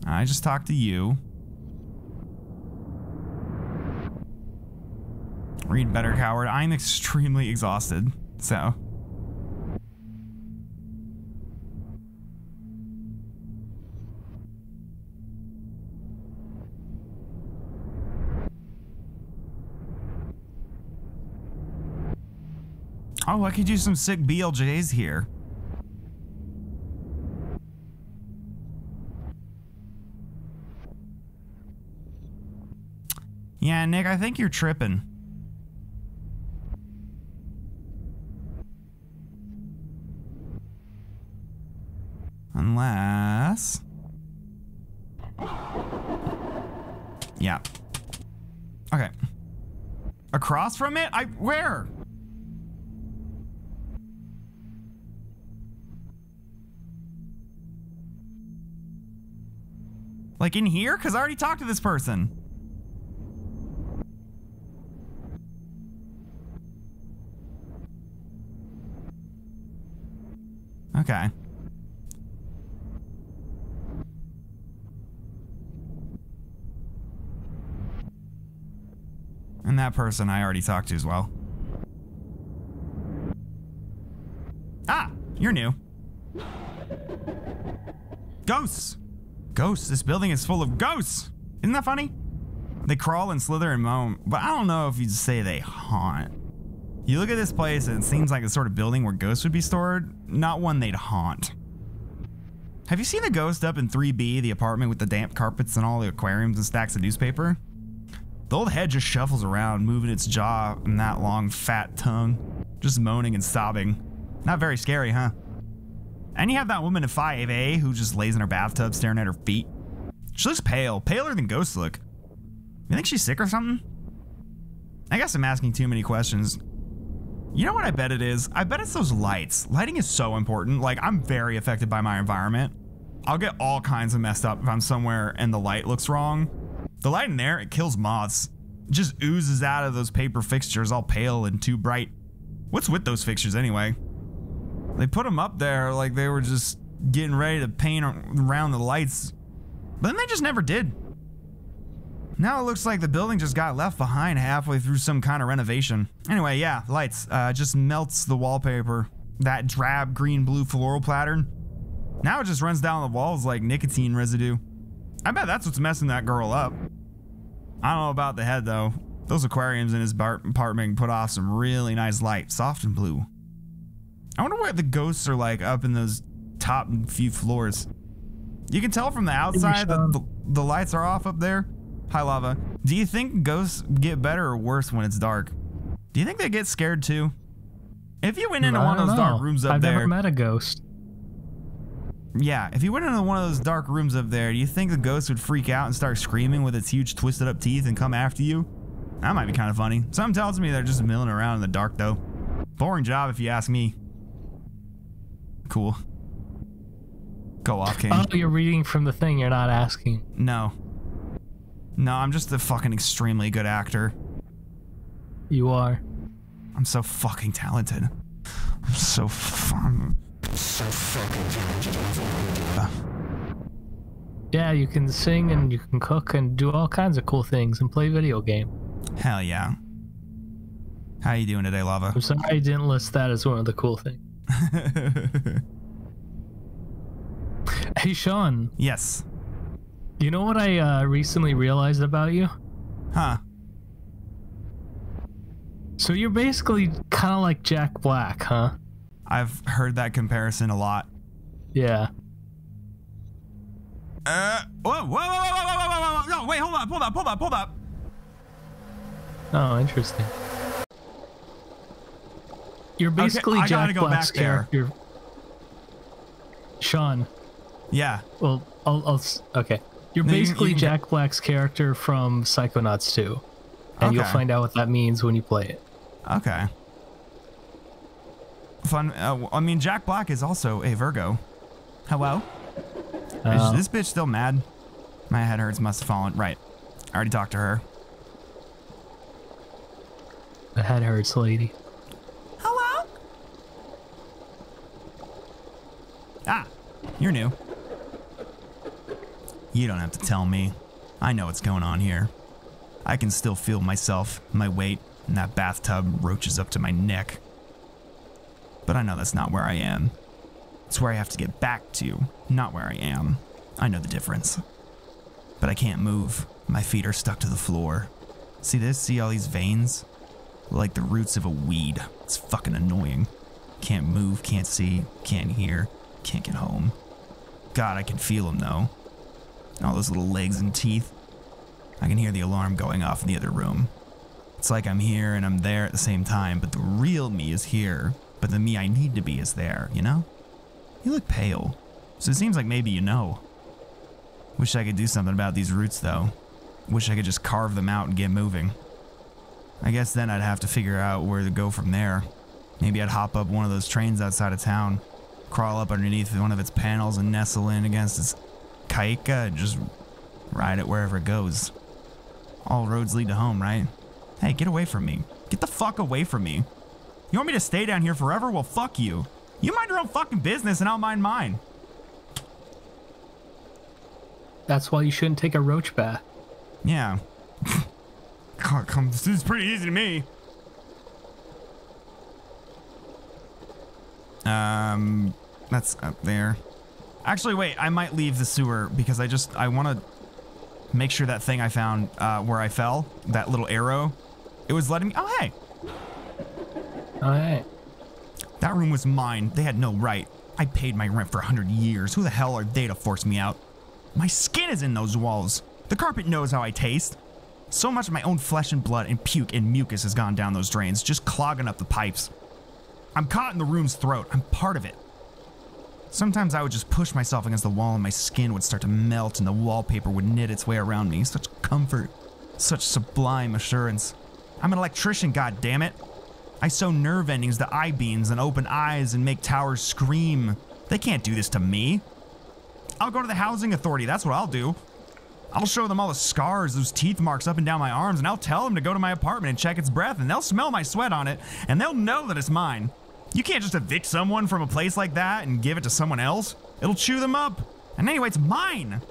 I just talked to you. Read better, coward. I'm extremely exhausted, so. Oh, I could do some sick BLJs here. Yeah, Nick, I think you're tripping. Unless... Yeah. Okay. Across from it? Where? Like in here? Because I already talked to this person. Okay. And that person I already talked to as well. Ah, you're new. Ghosts. Ghosts. This building is full of ghosts. Isn't that funny? They crawl and slither and moan, but I don't know if you'd say they haunt. You look at this place and it seems like the sort of building where ghosts would be stored, not one they'd haunt. Have you seen the ghost up in 3B, the apartment with the damp carpets and all the aquariums and stacks of newspaper? The old head just shuffles around, moving its jaw and that long, fat tongue, just moaning and sobbing. Not very scary, huh? And you have that woman in 5A who just lays in her bathtub staring at her feet. She looks pale, paler than ghosts look. You think she's sick or something? I guess I'm asking too many questions. You know what I bet it is? I bet it's those lights. Lighting is so important. Like, I'm very affected by my environment. I'll get all kinds of messed up if I'm somewhere and the light looks wrong. The light in there, it kills moths. It just oozes out of those paper fixtures all pale and too bright. What's with those fixtures anyway? They put them up there like they were just getting ready to paint around the lights. But then they just never did. Now it looks like the building just got left behind halfway through some kind of renovation. Anyway, yeah, lights. Just melts the wallpaper. That drab green-blue floral pattern. Now it just runs down the walls like nicotine residue. I bet that's what's messing that girl up. I don't know about the head, though. Those aquariums in his apartment put off some really nice light, soft and blue. I wonder what the ghosts are like up in those top few floors. You can tell from the outside that the lights are off up there. Hi, Lava. Do you think ghosts get better or worse when it's dark? Do you think they get scared too? If you went into one of those dark rooms up there... I've never met a ghost. Yeah, if you went into one of those dark rooms up there, do you think the ghost would freak out and start screaming with its huge twisted up teeth and come after you? That might be kind of funny. Something tells me they're just milling around in the dark though. Boring job if you ask me. Cool. Go off, King. Oh, you're reading from the thing, you're not asking. No. No, I'm just a fucking extremely good actor. You are. I'm so fucking talented. I'm so fucking talented. Yeah, you can sing and you can cook and do all kinds of cool things and play video game. Hell yeah. How you doing today, Lava? I'm sorry I didn't list that as one of the cool things. Hey, Sean. Yes. You know what I recently realized about you? Huh. So you're basically kind of like Jack Black, huh? I've heard that comparison a lot. Yeah. Whoa. No, wait, hold up. Oh, interesting. You're basically I gotta Jack go Black's back there. character. Sean. Yeah. Well, okay. You're No, basically you can- Jack Black's character from Psychonauts 2. And you'll Okay. find out what that means when you play it. Okay. Fun. I mean, Jack Black is also a Virgo. Hello? Is this bitch still mad? My head hurts, must have fallen. Right. I already talked to her. The head hurts, lady. Hello? Ah, you're new. You don't have to tell me. I know what's going on here. I can still feel myself, my weight, and that bathtub roaches up to my neck. But I know that's not where I am. It's where I have to get back to, not where I am. I know the difference. But I can't move. My feet are stuck to the floor. See this? See all these veins? Like the roots of a weed. It's fucking annoying. Can't move, can't see, can't hear, can't get home. God, I can feel them though. All those little legs and teeth. I can hear the alarm going off in the other room. It's like I'm here and I'm there at the same time, but the real me is here, but the me I need to be is there, you know? You look pale, so it seems like maybe you know. Wish I could do something about these roots though. Wish I could just carve them out and get moving. I guess then I'd have to figure out where to go from there. Maybe I'd hop up one of those trains outside of town, crawl up underneath one of its panels and nestle in against its kaika and just ride it wherever it goes. All roads lead to home, right? Hey, get away from me. Get the fuck away from me. You want me to stay down here forever? Well, fuck you. You mind your own fucking business and I'll mind mine. That's why you shouldn't take a roach bath. Yeah. This is pretty easy to me. That's up there. Actually, wait, I might leave the sewer because I want to make sure that thing I found where I fell, that little arrow, it was letting me, oh, hey. Oh, hey. That room was mine. They had no right. I paid my rent for 100 years. Who the hell are they to force me out? My skin is in those walls. The carpet knows how I taste. So much of my own flesh and blood and puke and mucus has gone down those drains, just clogging up the pipes. I'm caught in the room's throat. I'm part of it. Sometimes I would just push myself against the wall and my skin would start to melt and the wallpaper would knit its way around me. Such comfort. Such sublime assurance. I'm an electrician, goddammit. I sew nerve endings to I-beams and open eyes and make towers scream. They can't do this to me. I'll go to the housing authority, that's what I'll do. I'll show them all the scars, those teeth marks up and down my arms, and I'll tell them to go to my apartment and check its breath, and they'll smell my sweat on it, and they'll know that it's mine. You can't just evict someone from a place like that and give it to someone else. It'll chew them up. And anyway, it's mine.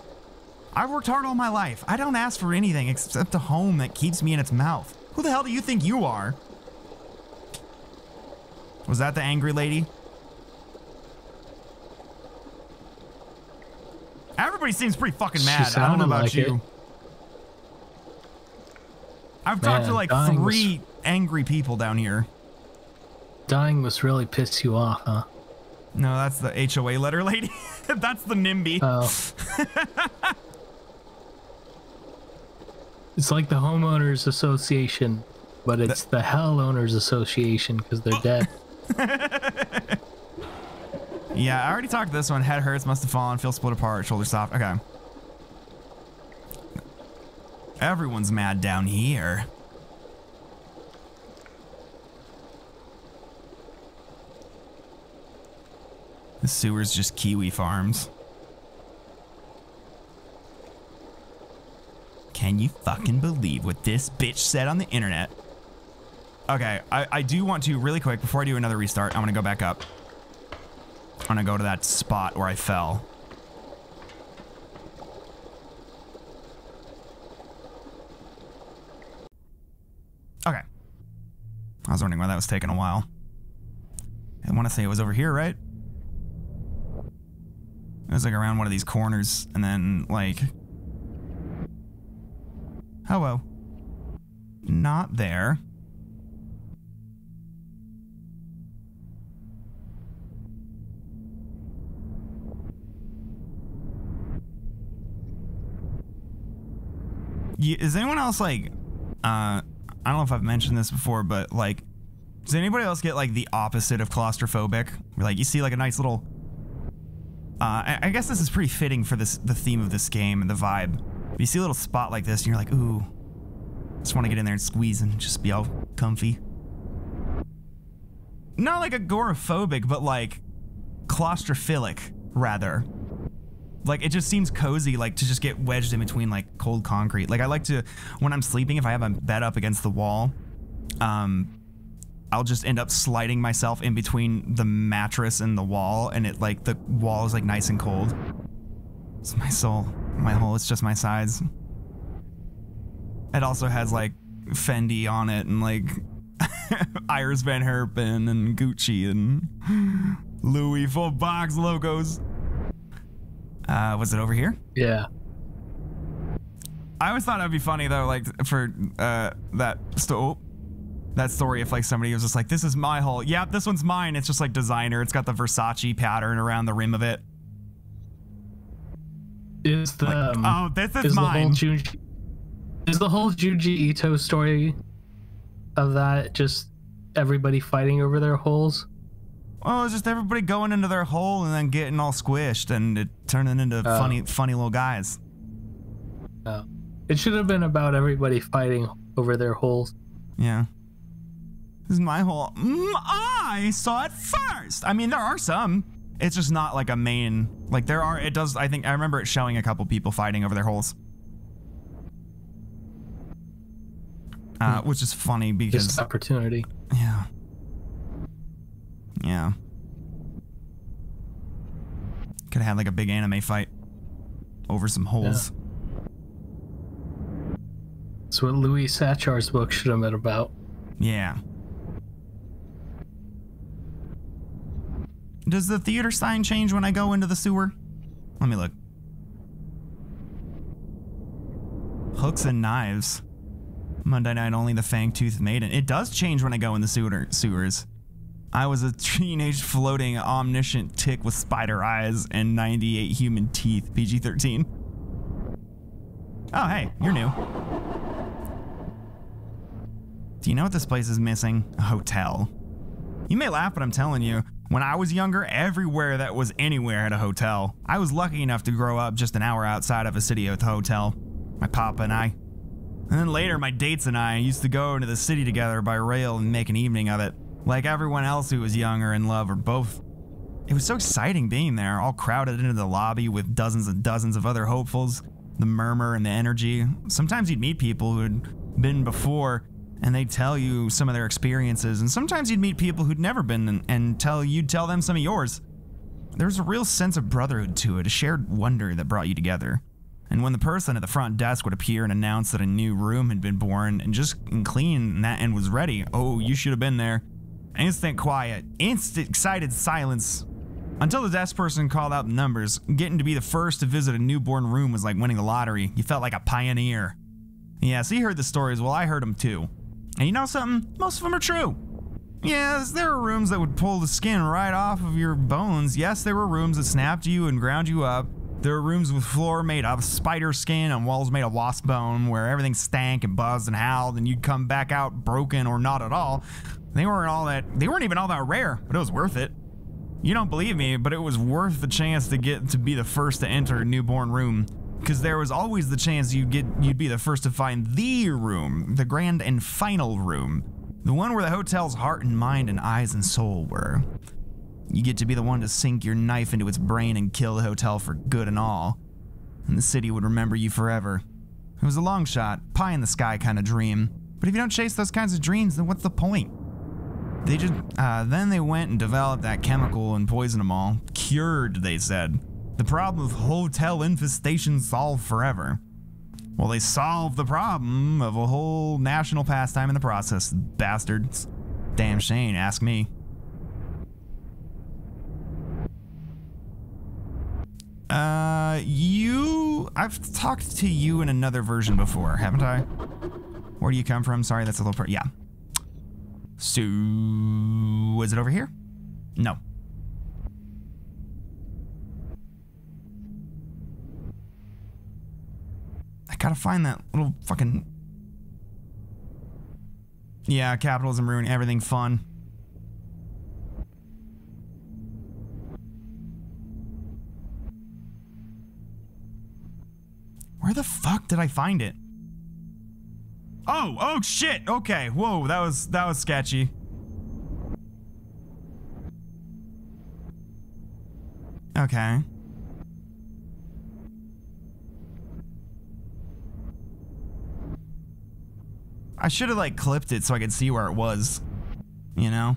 I've worked hard all my life. I don't ask for anything except a home that keeps me in its mouth. Who the hell do you think you are? Was that the angry lady? Everybody seems pretty fucking mad. I don't know about you. I've talked to like 3 angry people down here. Dying must really piss you off, huh? No, that's the HOA letter lady. That's the NIMBY. Oh. It's like the homeowners association, but it's the hell owners association because they're dead. Yeah, I already talked to this one. Head hurts, must have fallen, feel split apart, shoulder soft. Okay. Everyone's mad down here. The sewer's just kiwi farms. Can you fucking believe what this bitch said on the internet? Okay, I do want to, really quick, before I do another restart, I'm gonna go back up. I'm gonna go to that spot where I fell. Okay. I was wondering why that was taking a while. I want to say it was over here, right? was like around one of these corners, and then like, hello, not there. Is anyone else like, I don't know if I've mentioned this before, but like, does anybody else get like the opposite of claustrophobic? Where, like, you see like a nice little, I guess this is pretty fitting for the theme of this game and the vibe. You see a little spot like this and you're like, ooh, just want to get in there and squeeze and just be all comfy. Not like agoraphobic, but like claustrophilic, rather. Like, it just seems cozy, like, to just get wedged in between, like, cold concrete. Like, I like to, when I'm sleeping, if I have my bed up against the wall, I'll just end up sliding myself in between the mattress and the wall, and it, like, the wall is, like, nice and cold. It's my soul. My hole, it's just my size. It also has, like, Fendi on it, and, like, Iris Van Herpen, and Gucci, and Louis full box logos. Was it over here? Yeah. I always thought it'd be funny though, like for that story if like somebody was just like, this is my hole. Yeah, this one's mine. It's just like designer. It's got the Versace pattern around the rim of it. Is the like, oh, this is mine. Is the whole Junji Ito story of that just everybody fighting over their holes? Well, it's just everybody going into their hole and then getting all squished and it turning into funny little guys. Oh. It should have been about everybody fighting over their holes. Yeah. This is my hole. I saw it first. I mean, there are some. It's just not like a main, like there are, it does, I think, I remember it showing a couple people fighting over their holes. Which is funny because... Just opportunity. Yeah. Yeah. Could have had like a big anime fight over some holes. Yeah. That's what Louis Sachar's book should have been about. Yeah. Does the theater sign change when I go into the sewer? Let me look. Hooks and knives. Monday night only, the fang-toothed maiden. It does change when I go in the sewers. I was a teenage floating omniscient tick with spider eyes and 98 human teeth. PG-13. Oh, hey, you're new. Do you know what this place is missing? A hotel. You may laugh, but I'm telling you, when I was younger, everywhere that was anywhere had a hotel. I was lucky enough to grow up just an hour outside of a city with a hotel. My papa and I. And then later, my dates and I used to go into the city together by rail and make an evening of it. Like everyone else who was young or in love or both. It was so exciting being there, all crowded into the lobby with dozens and dozens of other hopefuls, the murmur and the energy. Sometimes you'd meet people who had been before, and they'd tell you some of their experiences, and sometimes you'd meet people who'd never been and you'd tell them some of yours. There was a real sense of brotherhood to it, a shared wonder that brought you together. And when the person at the front desk would appear and announce that a new room had been born and just clean and was ready, oh, you should have been there. Instant quiet, instant excited silence. Until the desk person called out the numbers, getting to be the first to visit a newborn room was like winning the lottery. You felt like a pioneer. Yeah, so you heard the stories, well I heard them too. And you know something? Most of them are true. Yes, there were rooms that would pull the skin right off of your bones. Yes, there were rooms that snapped you and ground you up. There were rooms with floor made of spider skin and walls made of wasp bone where everything stank and buzzed and howled and you'd come back out broken or not at all. They weren't even all that rare, but it was worth it. You don't believe me, but it was worth the chance to get to be the first to enter a newborn room. Because there was always the chance you'd be the first to find the room, the grand and final room. The one where the hotel's heart and mind and eyes and soul were. You get to be the one to sink your knife into its brain and kill the hotel for good and all. And the city would remember you forever. It was a long shot, pie in the sky kind of dream. But if you don't chase those kinds of dreams, then what's the point? Then they went and developed that chemical and poisoned them all. Cured, they said. The problem of hotel infestation solved forever. Well, they solved the problem of a whole national pastime in the process, bastards. Damn shame, ask me. I've talked to you in another version before, haven't I? Where do you come from? Sorry, that's a little part. Yeah. So, is it over here? No. I gotta find that little fucking... Yeah, capitalism ruined everything fun. Where the fuck did I find it? Oh shit. Okay. Whoa, that was sketchy. Okay. I should have like clipped it so I could see where it was, you know?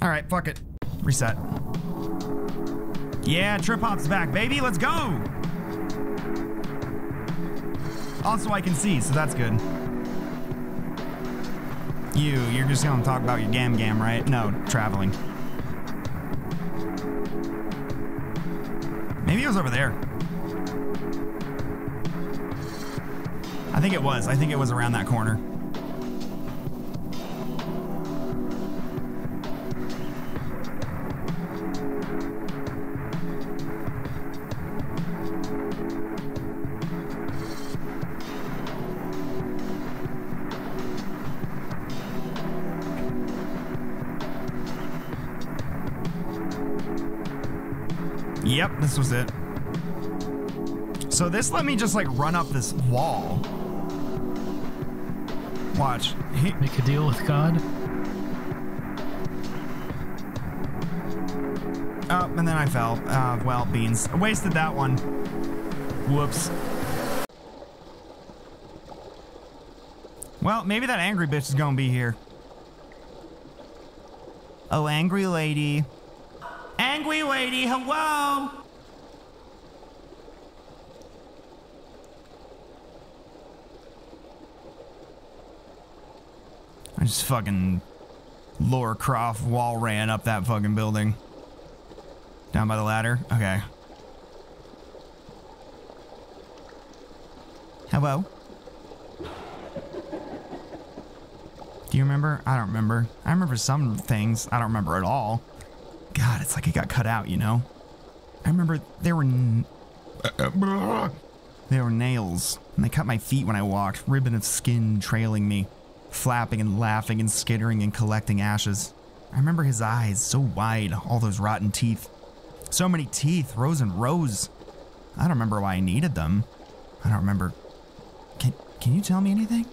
All right, fuck it. Reset. Yeah, Trip Hop's back, baby. Let's go. Also, I can see, so that's good. You're just gonna talk about your gam, right? No, traveling. Maybe it was over there. I think it was. I think it was around that corner. Yep, this was it. So this let me just like run up this wall. Watch. Make a deal with God. Oh, and then I fell. Well, beans. I wasted that one. Whoops. Well, maybe that angry bitch is gonna be here. Oh, angry lady. Angry lady, hello! I just fucking Laura Croft wall ran up that fucking building. Down by the ladder? Okay. Hello? Do you remember? I don't remember. I remember some things. I don't remember at all. God, it's like it got cut out, you know? I remember there were nails, and they cut my feet when I walked, ribbon of skin trailing me, flapping and laughing and skittering and collecting ashes. I remember his eyes, so wide, all those rotten teeth. So many teeth, rows and rows. I don't remember why I needed them. I don't remember. Can you tell me anything?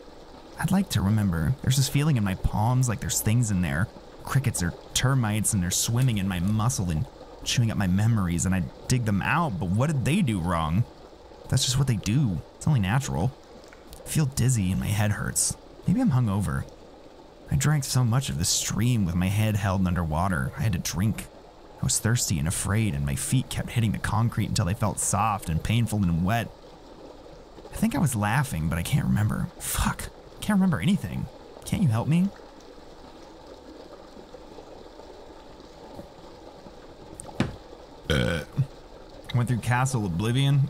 I'd like to remember. There's this feeling in my palms like there's things in there. Crickets or termites, and they're swimming in my muscle and chewing up my memories, and I dig them out, but what did they do wrong? That's just what they do. It's only natural. I feel dizzy and my head hurts. Maybe I'm hungover. I drank so much of the stream with my head held underwater. I had to drink. I was thirsty and afraid, and my feet kept hitting the concrete until they felt soft and painful and wet. I think I was laughing, but I can't remember. Fuck. I can't remember anything. Can't you help me? Went through Castle Oblivion.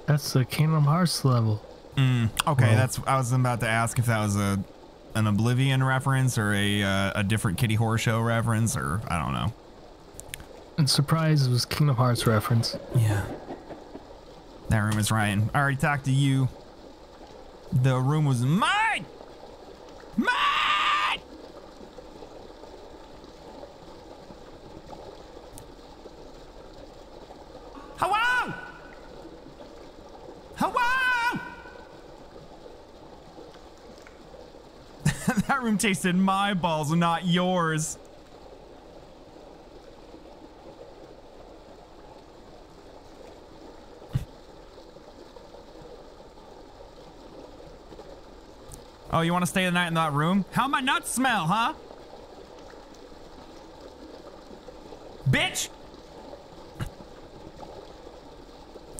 That's the Kingdom Hearts level. Okay, Whoa. that's. I was about to ask if that was an Oblivion reference or a different Kitty Horror Show reference, or I don't know. And surprise, it was Kingdom Hearts reference. Yeah. That room is Ryan. I already talked to you. The room was mine. Mine. Hello! Hello! That room tasted my balls, not yours. Oh, you want to stay the night in that room? How my nuts smell, huh? Bitch!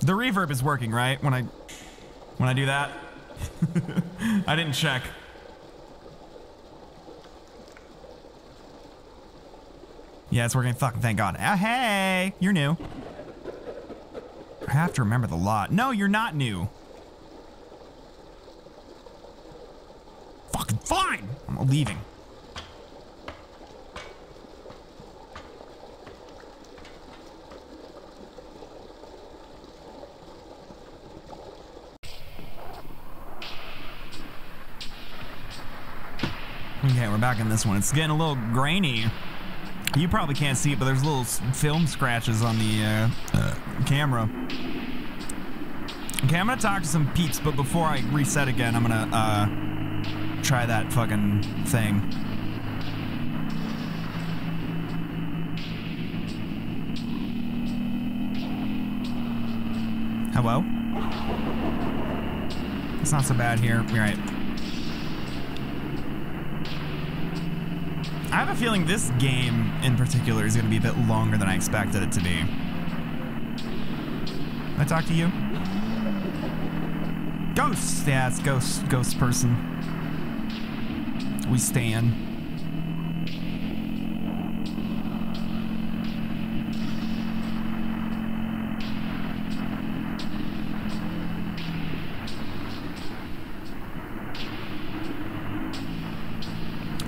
The reverb is working, right? When I do that? I didn't check. Yeah, it's working. Fucking thank God. Hey, you're new. I have to remember the lot. No, you're not new. Fucking fine. I'm leaving. Okay, we're back in this one. It's getting a little grainy. You probably can't see it, but there's little film scratches on the camera. Okay, I'm gonna talk to some peeps, but before I reset again, I'm gonna try that fucking thing. Hello? It's not so bad here. You're right. I have a feeling this game in particular is going to be a bit longer than I expected it to be. Can I talk to you? Ghost! Yeah, it's ghost person. We stand.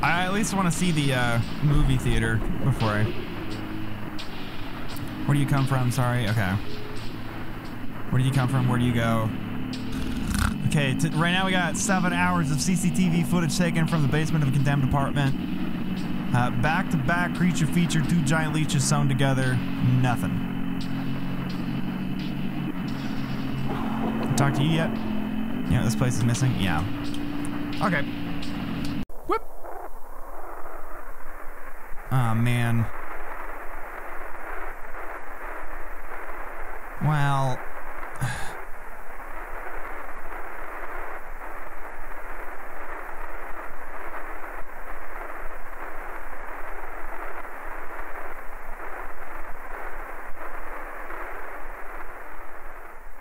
I at least want to see the movie theater before I... Where do you come from? Sorry. Okay. Where do you come from? Where do you go? Okay, right now we got 7 hours of CCTV footage taken from the basement of a condemned apartment. Back-to-back creature feature, 2 giant leeches sewn together. Nothing. Talk to you yet? Yeah, this place is missing? Yeah. Okay. Whoop! Oh, man. Well...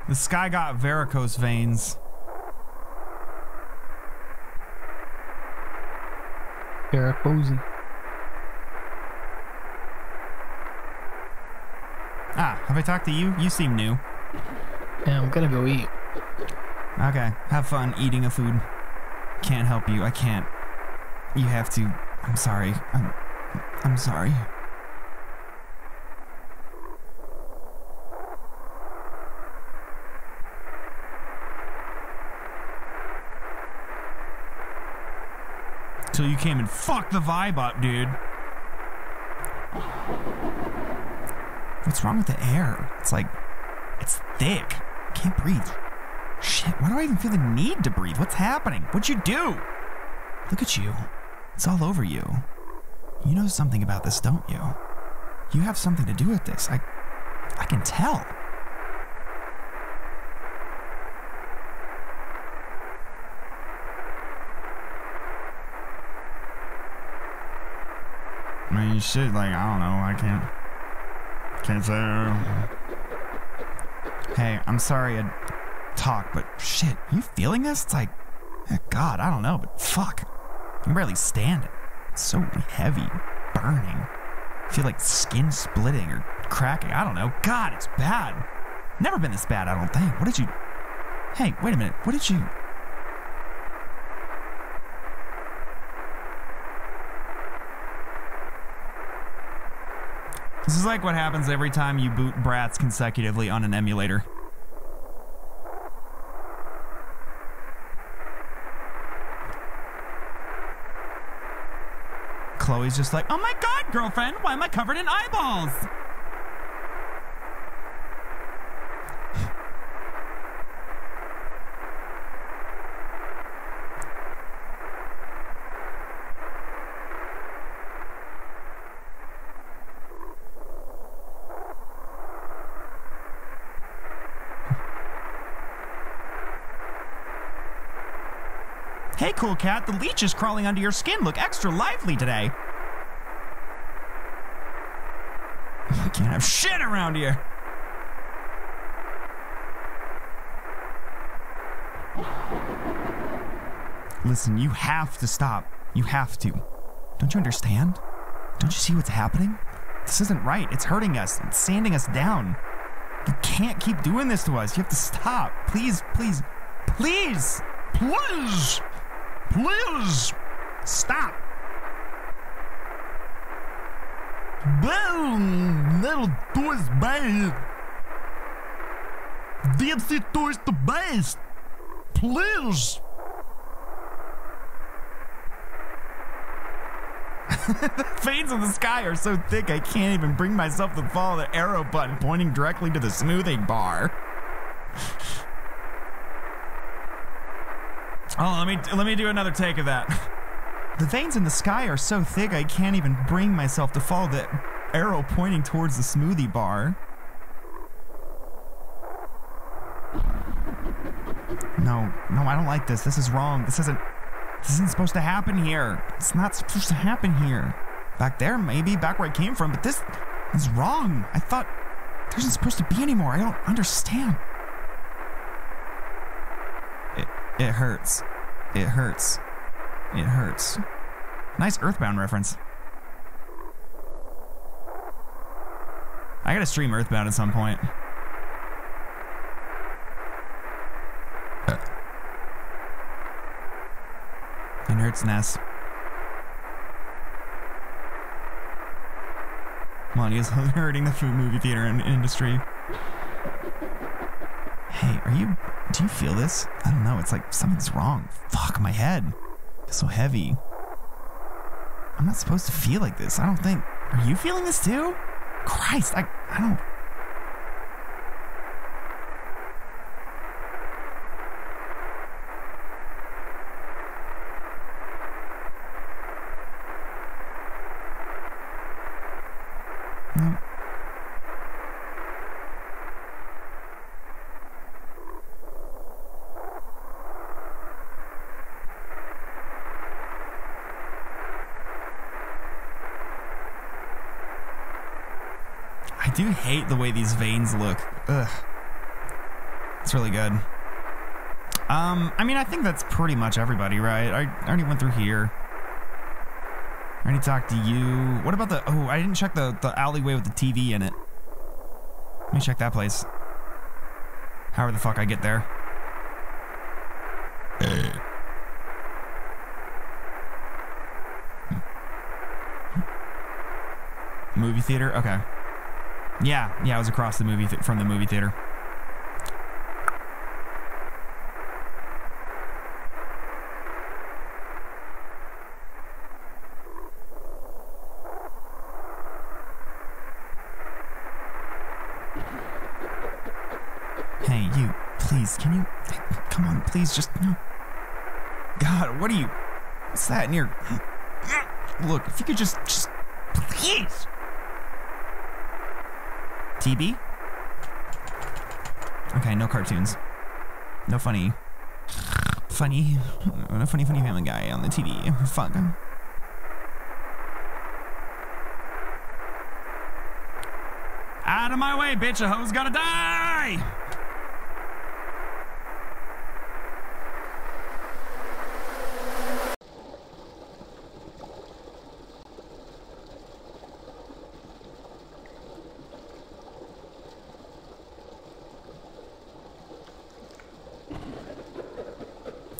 This guy got varicose veins. Varicose. Ah, have I talked to you? You seem new. Yeah, I'm gonna go eat. Okay, have fun eating a food. Can't help you. I can't. You have to. I'm sorry. I'm sorry. Till you came and fucked the vibe up, dude. What's wrong with the air? It's like, it's thick. I can't breathe. Shit, why do I even feel the need to breathe? What's happening? What'd you do? Look at you. It's all over you. You know something about this, don't you? You have something to do with this. I can tell. I mean, shit, like, I don't know, I can't say. Hey, I'm sorry I talk, but shit, you feeling this? It's like, God, I don't know, but fuck. I can barely stand it. It's so heavy, burning. I feel like skin splitting or cracking, I don't know. God, it's bad. Never been this bad, I don't think. What did you... Hey, wait a minute, what did you... This is like what happens every time you boot Bratz consecutively on an emulator. Chloe's just like, oh my God, girlfriend, why am I covered in eyeballs? Hey, cool cat, the leeches crawling under your skin look extra lively today. I can't have shit around here. Listen, you have to stop. You have to. Don't you understand? Don't you see what's happening? This isn't right. It's hurting us. It's sanding us down. You can't keep doing this to us. You have to stop. Please, please, please, please, please, stop. Boom! Little toy's bad. DMC toy's the best. Please. The veins in the sky are so thick I can't even bring myself to follow the arrow button pointing directly to the smoothing bar. Oh, let me do another take of that. The veins in the sky are so thick I can't even bring myself to follow the arrow pointing towards the smoothie bar. No, I don't like this. This is wrong. This isn't supposed to happen here. It's not supposed to happen here. Back there, maybe, back where I came from, but this is wrong. I thought there isn't supposed to be any more. I don't understand. It hurts. It hurts. It hurts. Nice Earthbound reference. I gotta stream Earthbound at some point. It hurts, Ness. Come on, he's hurting the food movie theater industry. Hey, do you feel this? I don't know, it's like something's wrong. Fuck, my head. It's so heavy. I'm not supposed to feel like this, I don't think. Are you feeling this too? Christ, I don't... No. I do hate the way these veins look. Ugh. It's really good. I mean, I think that's pretty much everybody, right? I already went through here. I already talked to you. What about the... Oh, I didn't check the alleyway with the TV in it. Let me check that place. However the fuck I get there. Movie theater? Okay. Yeah, I was across the movie from the movie theater. Hey, you, please, can you, come on, please, just, no. God, what are you, what's that in your, look, if you could just, please. TB? Okay, no cartoons. No funny Family Guy on the TV. Fuck. Out of my way, bitch, a hoe's gotta die!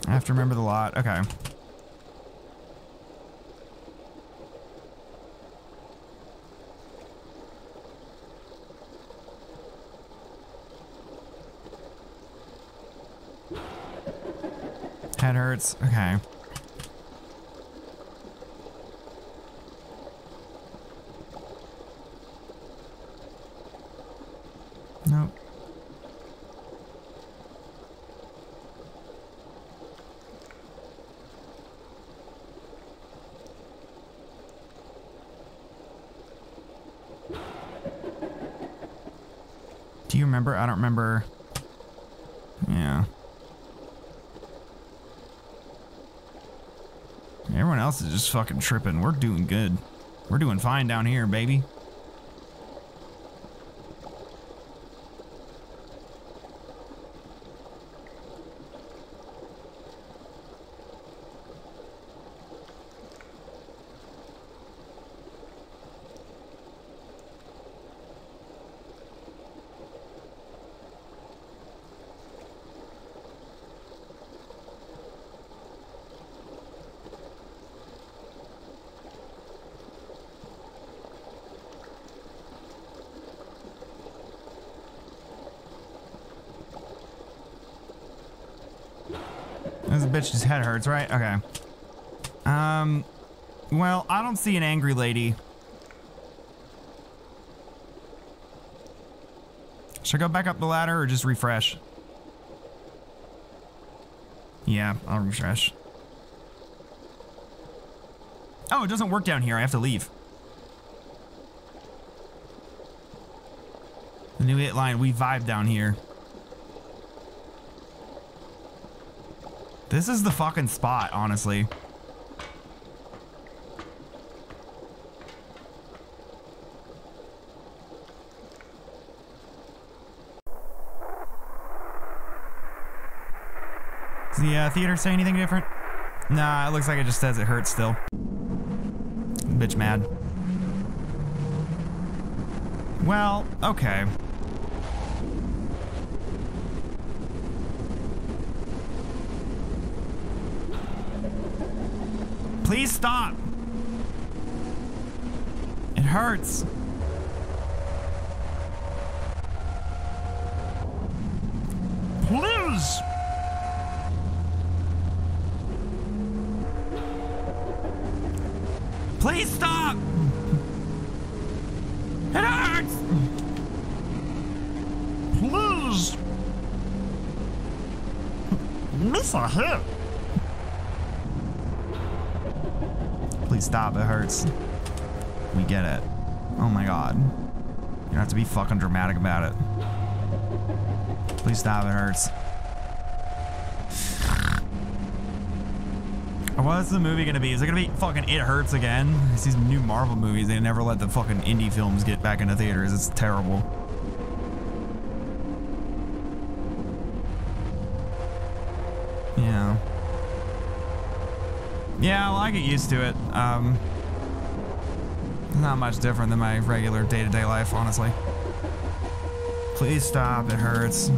I have to remember the lot. Okay. Head hurts. Okay. Nope. Do you remember? I don't remember. Yeah. Everyone else is just fucking tripping. We're doing good. We're doing fine down here, baby. This bitch's head hurts, right? Okay. Well, I don't see an angry lady. Should I go back up the ladder or just refresh? Yeah, I'll refresh. Oh, it doesn't work down here. I have to leave. The new hit line, we vibe down here. This is the fucking spot, honestly. Does the theater say anything different? Nah, it looks like it just says it hurts still. Bitch mad. Well, okay. Please stop. It hurts. Please. Please stop. It hurts. Please. Miss a hit. Please stop, it hurts. We get it. Oh my god. You don't have to be fucking dramatic about it. Please stop, it hurts. What's the movie gonna be? Is it gonna be fucking It Hurts again? It's these new Marvel movies, they never let the fucking indie films get back into theaters. It's terrible. Yeah. Yeah, well, I get used to it. Not much different than my regular day-to-day life, honestly. Please stop, it hurts.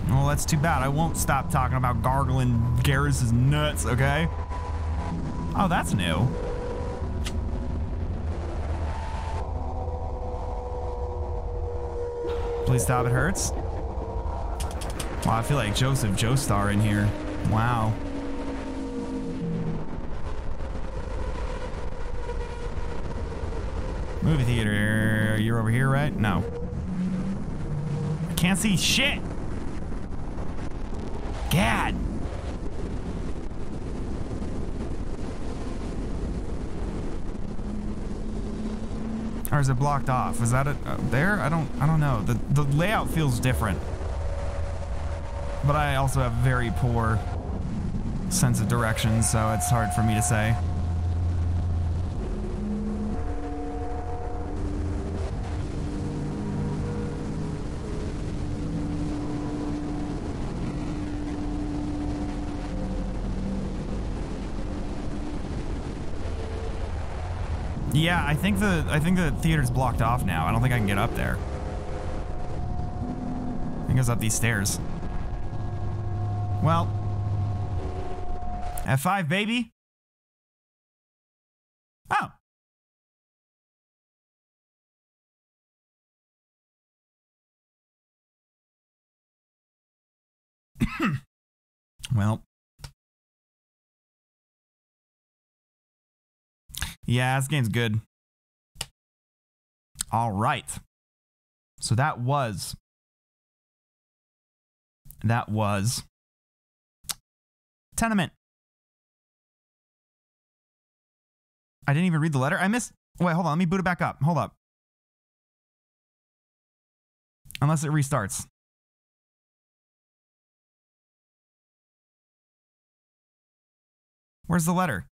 Well, that's too bad. I won't stop talking about gargling Garrus's nuts, okay? Oh, that's new. Please stop, it hurts. Wow, I feel like Joseph Joestar in here. Wow. Movie theater, you're over here, right? No. I can't see shit. Gad. Or is it blocked off? Is that it there? I don't know. The layout feels different. But I also have very poor sense of direction, so it's hard for me to say. Yeah, I think the theater's blocked off now. I don't think I can get up there. I think it's up these stairs. Well, F5, baby. Oh. Well. Yeah, this game's good. All right. So that was Tenement. I didn't even read the letter. I missed. Wait, hold on. Let me boot it back up. Hold up. Unless it restarts. Where's the letter?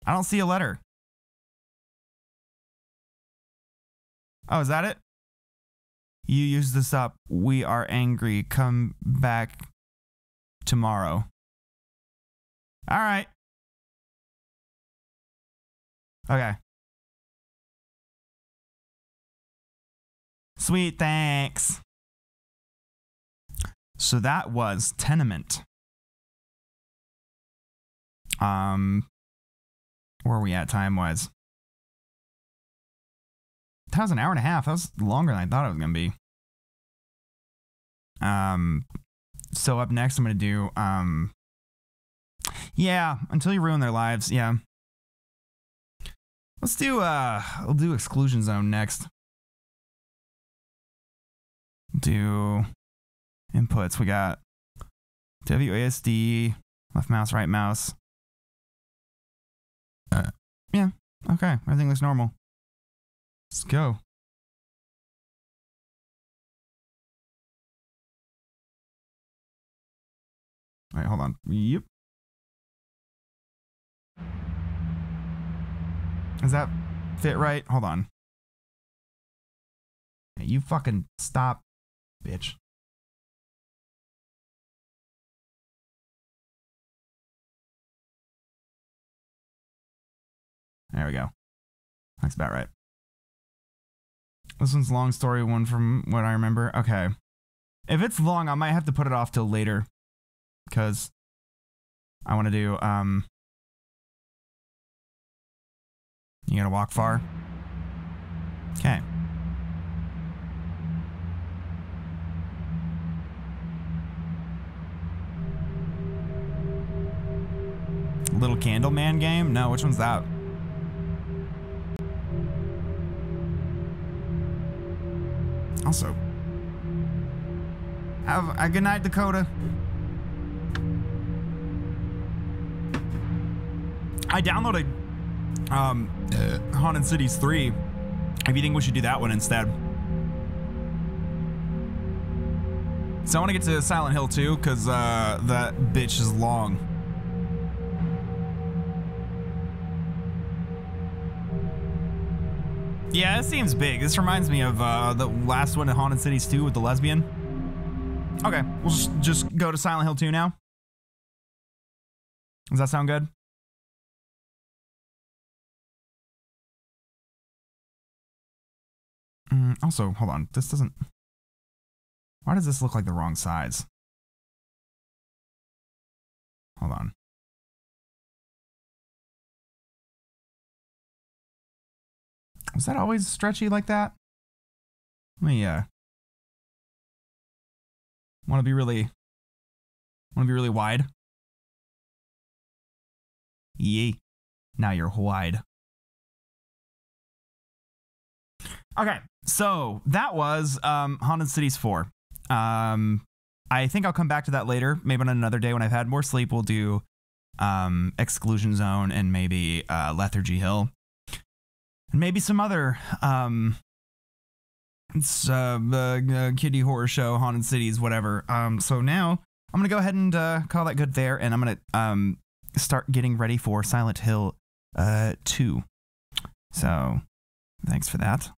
I don't see a letter. Oh, is that it? You used this up. We are angry. Come back tomorrow. All right. Okay. Sweet, thanks. So that was Tenement. Where are we at time-wise? That was an hour and a half. That was longer than I thought it was going to be. So up next, I'm going to do, yeah, Until You Ruin Their Lives. Yeah. Let's do, we'll do Exclusion Zone next. Do inputs. We got WASD, left mouse, right mouse. Yeah. Okay. Everything looks normal. Let's go. All right, hold on. Yep. Does that fit right? Hold on. Hey, you fucking stop, bitch. There we go. That's about right. This one's long story one from what I remember. Okay. If it's long, I might have to put it off till later. Because I want to do, you gotta walk far. Okay. Little Candle Man game? No, which one's that? Also, have a good night, Dakota. I downloaded Haunted Cities 3. If you think we should do that one instead. So I want to get to Silent Hill 2 because that bitch is long. Yeah, it seems big. This reminds me of the last one at Haunted Cities 2 with the lesbian. Okay, we'll just go to Silent Hill 2 now. Does that sound good? Also, hold on. This doesn't... Why does this look like the wrong size? Hold on. Was that always stretchy like that? Let me, want to be really wide? Yee. Now you're wide. Okay, so that was Haunted Cities 4. I think I'll come back to that later, maybe on another day when I've had more sleep. We'll do Exclusion Zone and maybe Lethargy Hill. And maybe some other kiddie horror show, Haunted Cities, whatever. So now I'm going to go ahead and call that good there, and I'm going to start getting ready for Silent Hill 2. So thanks for that.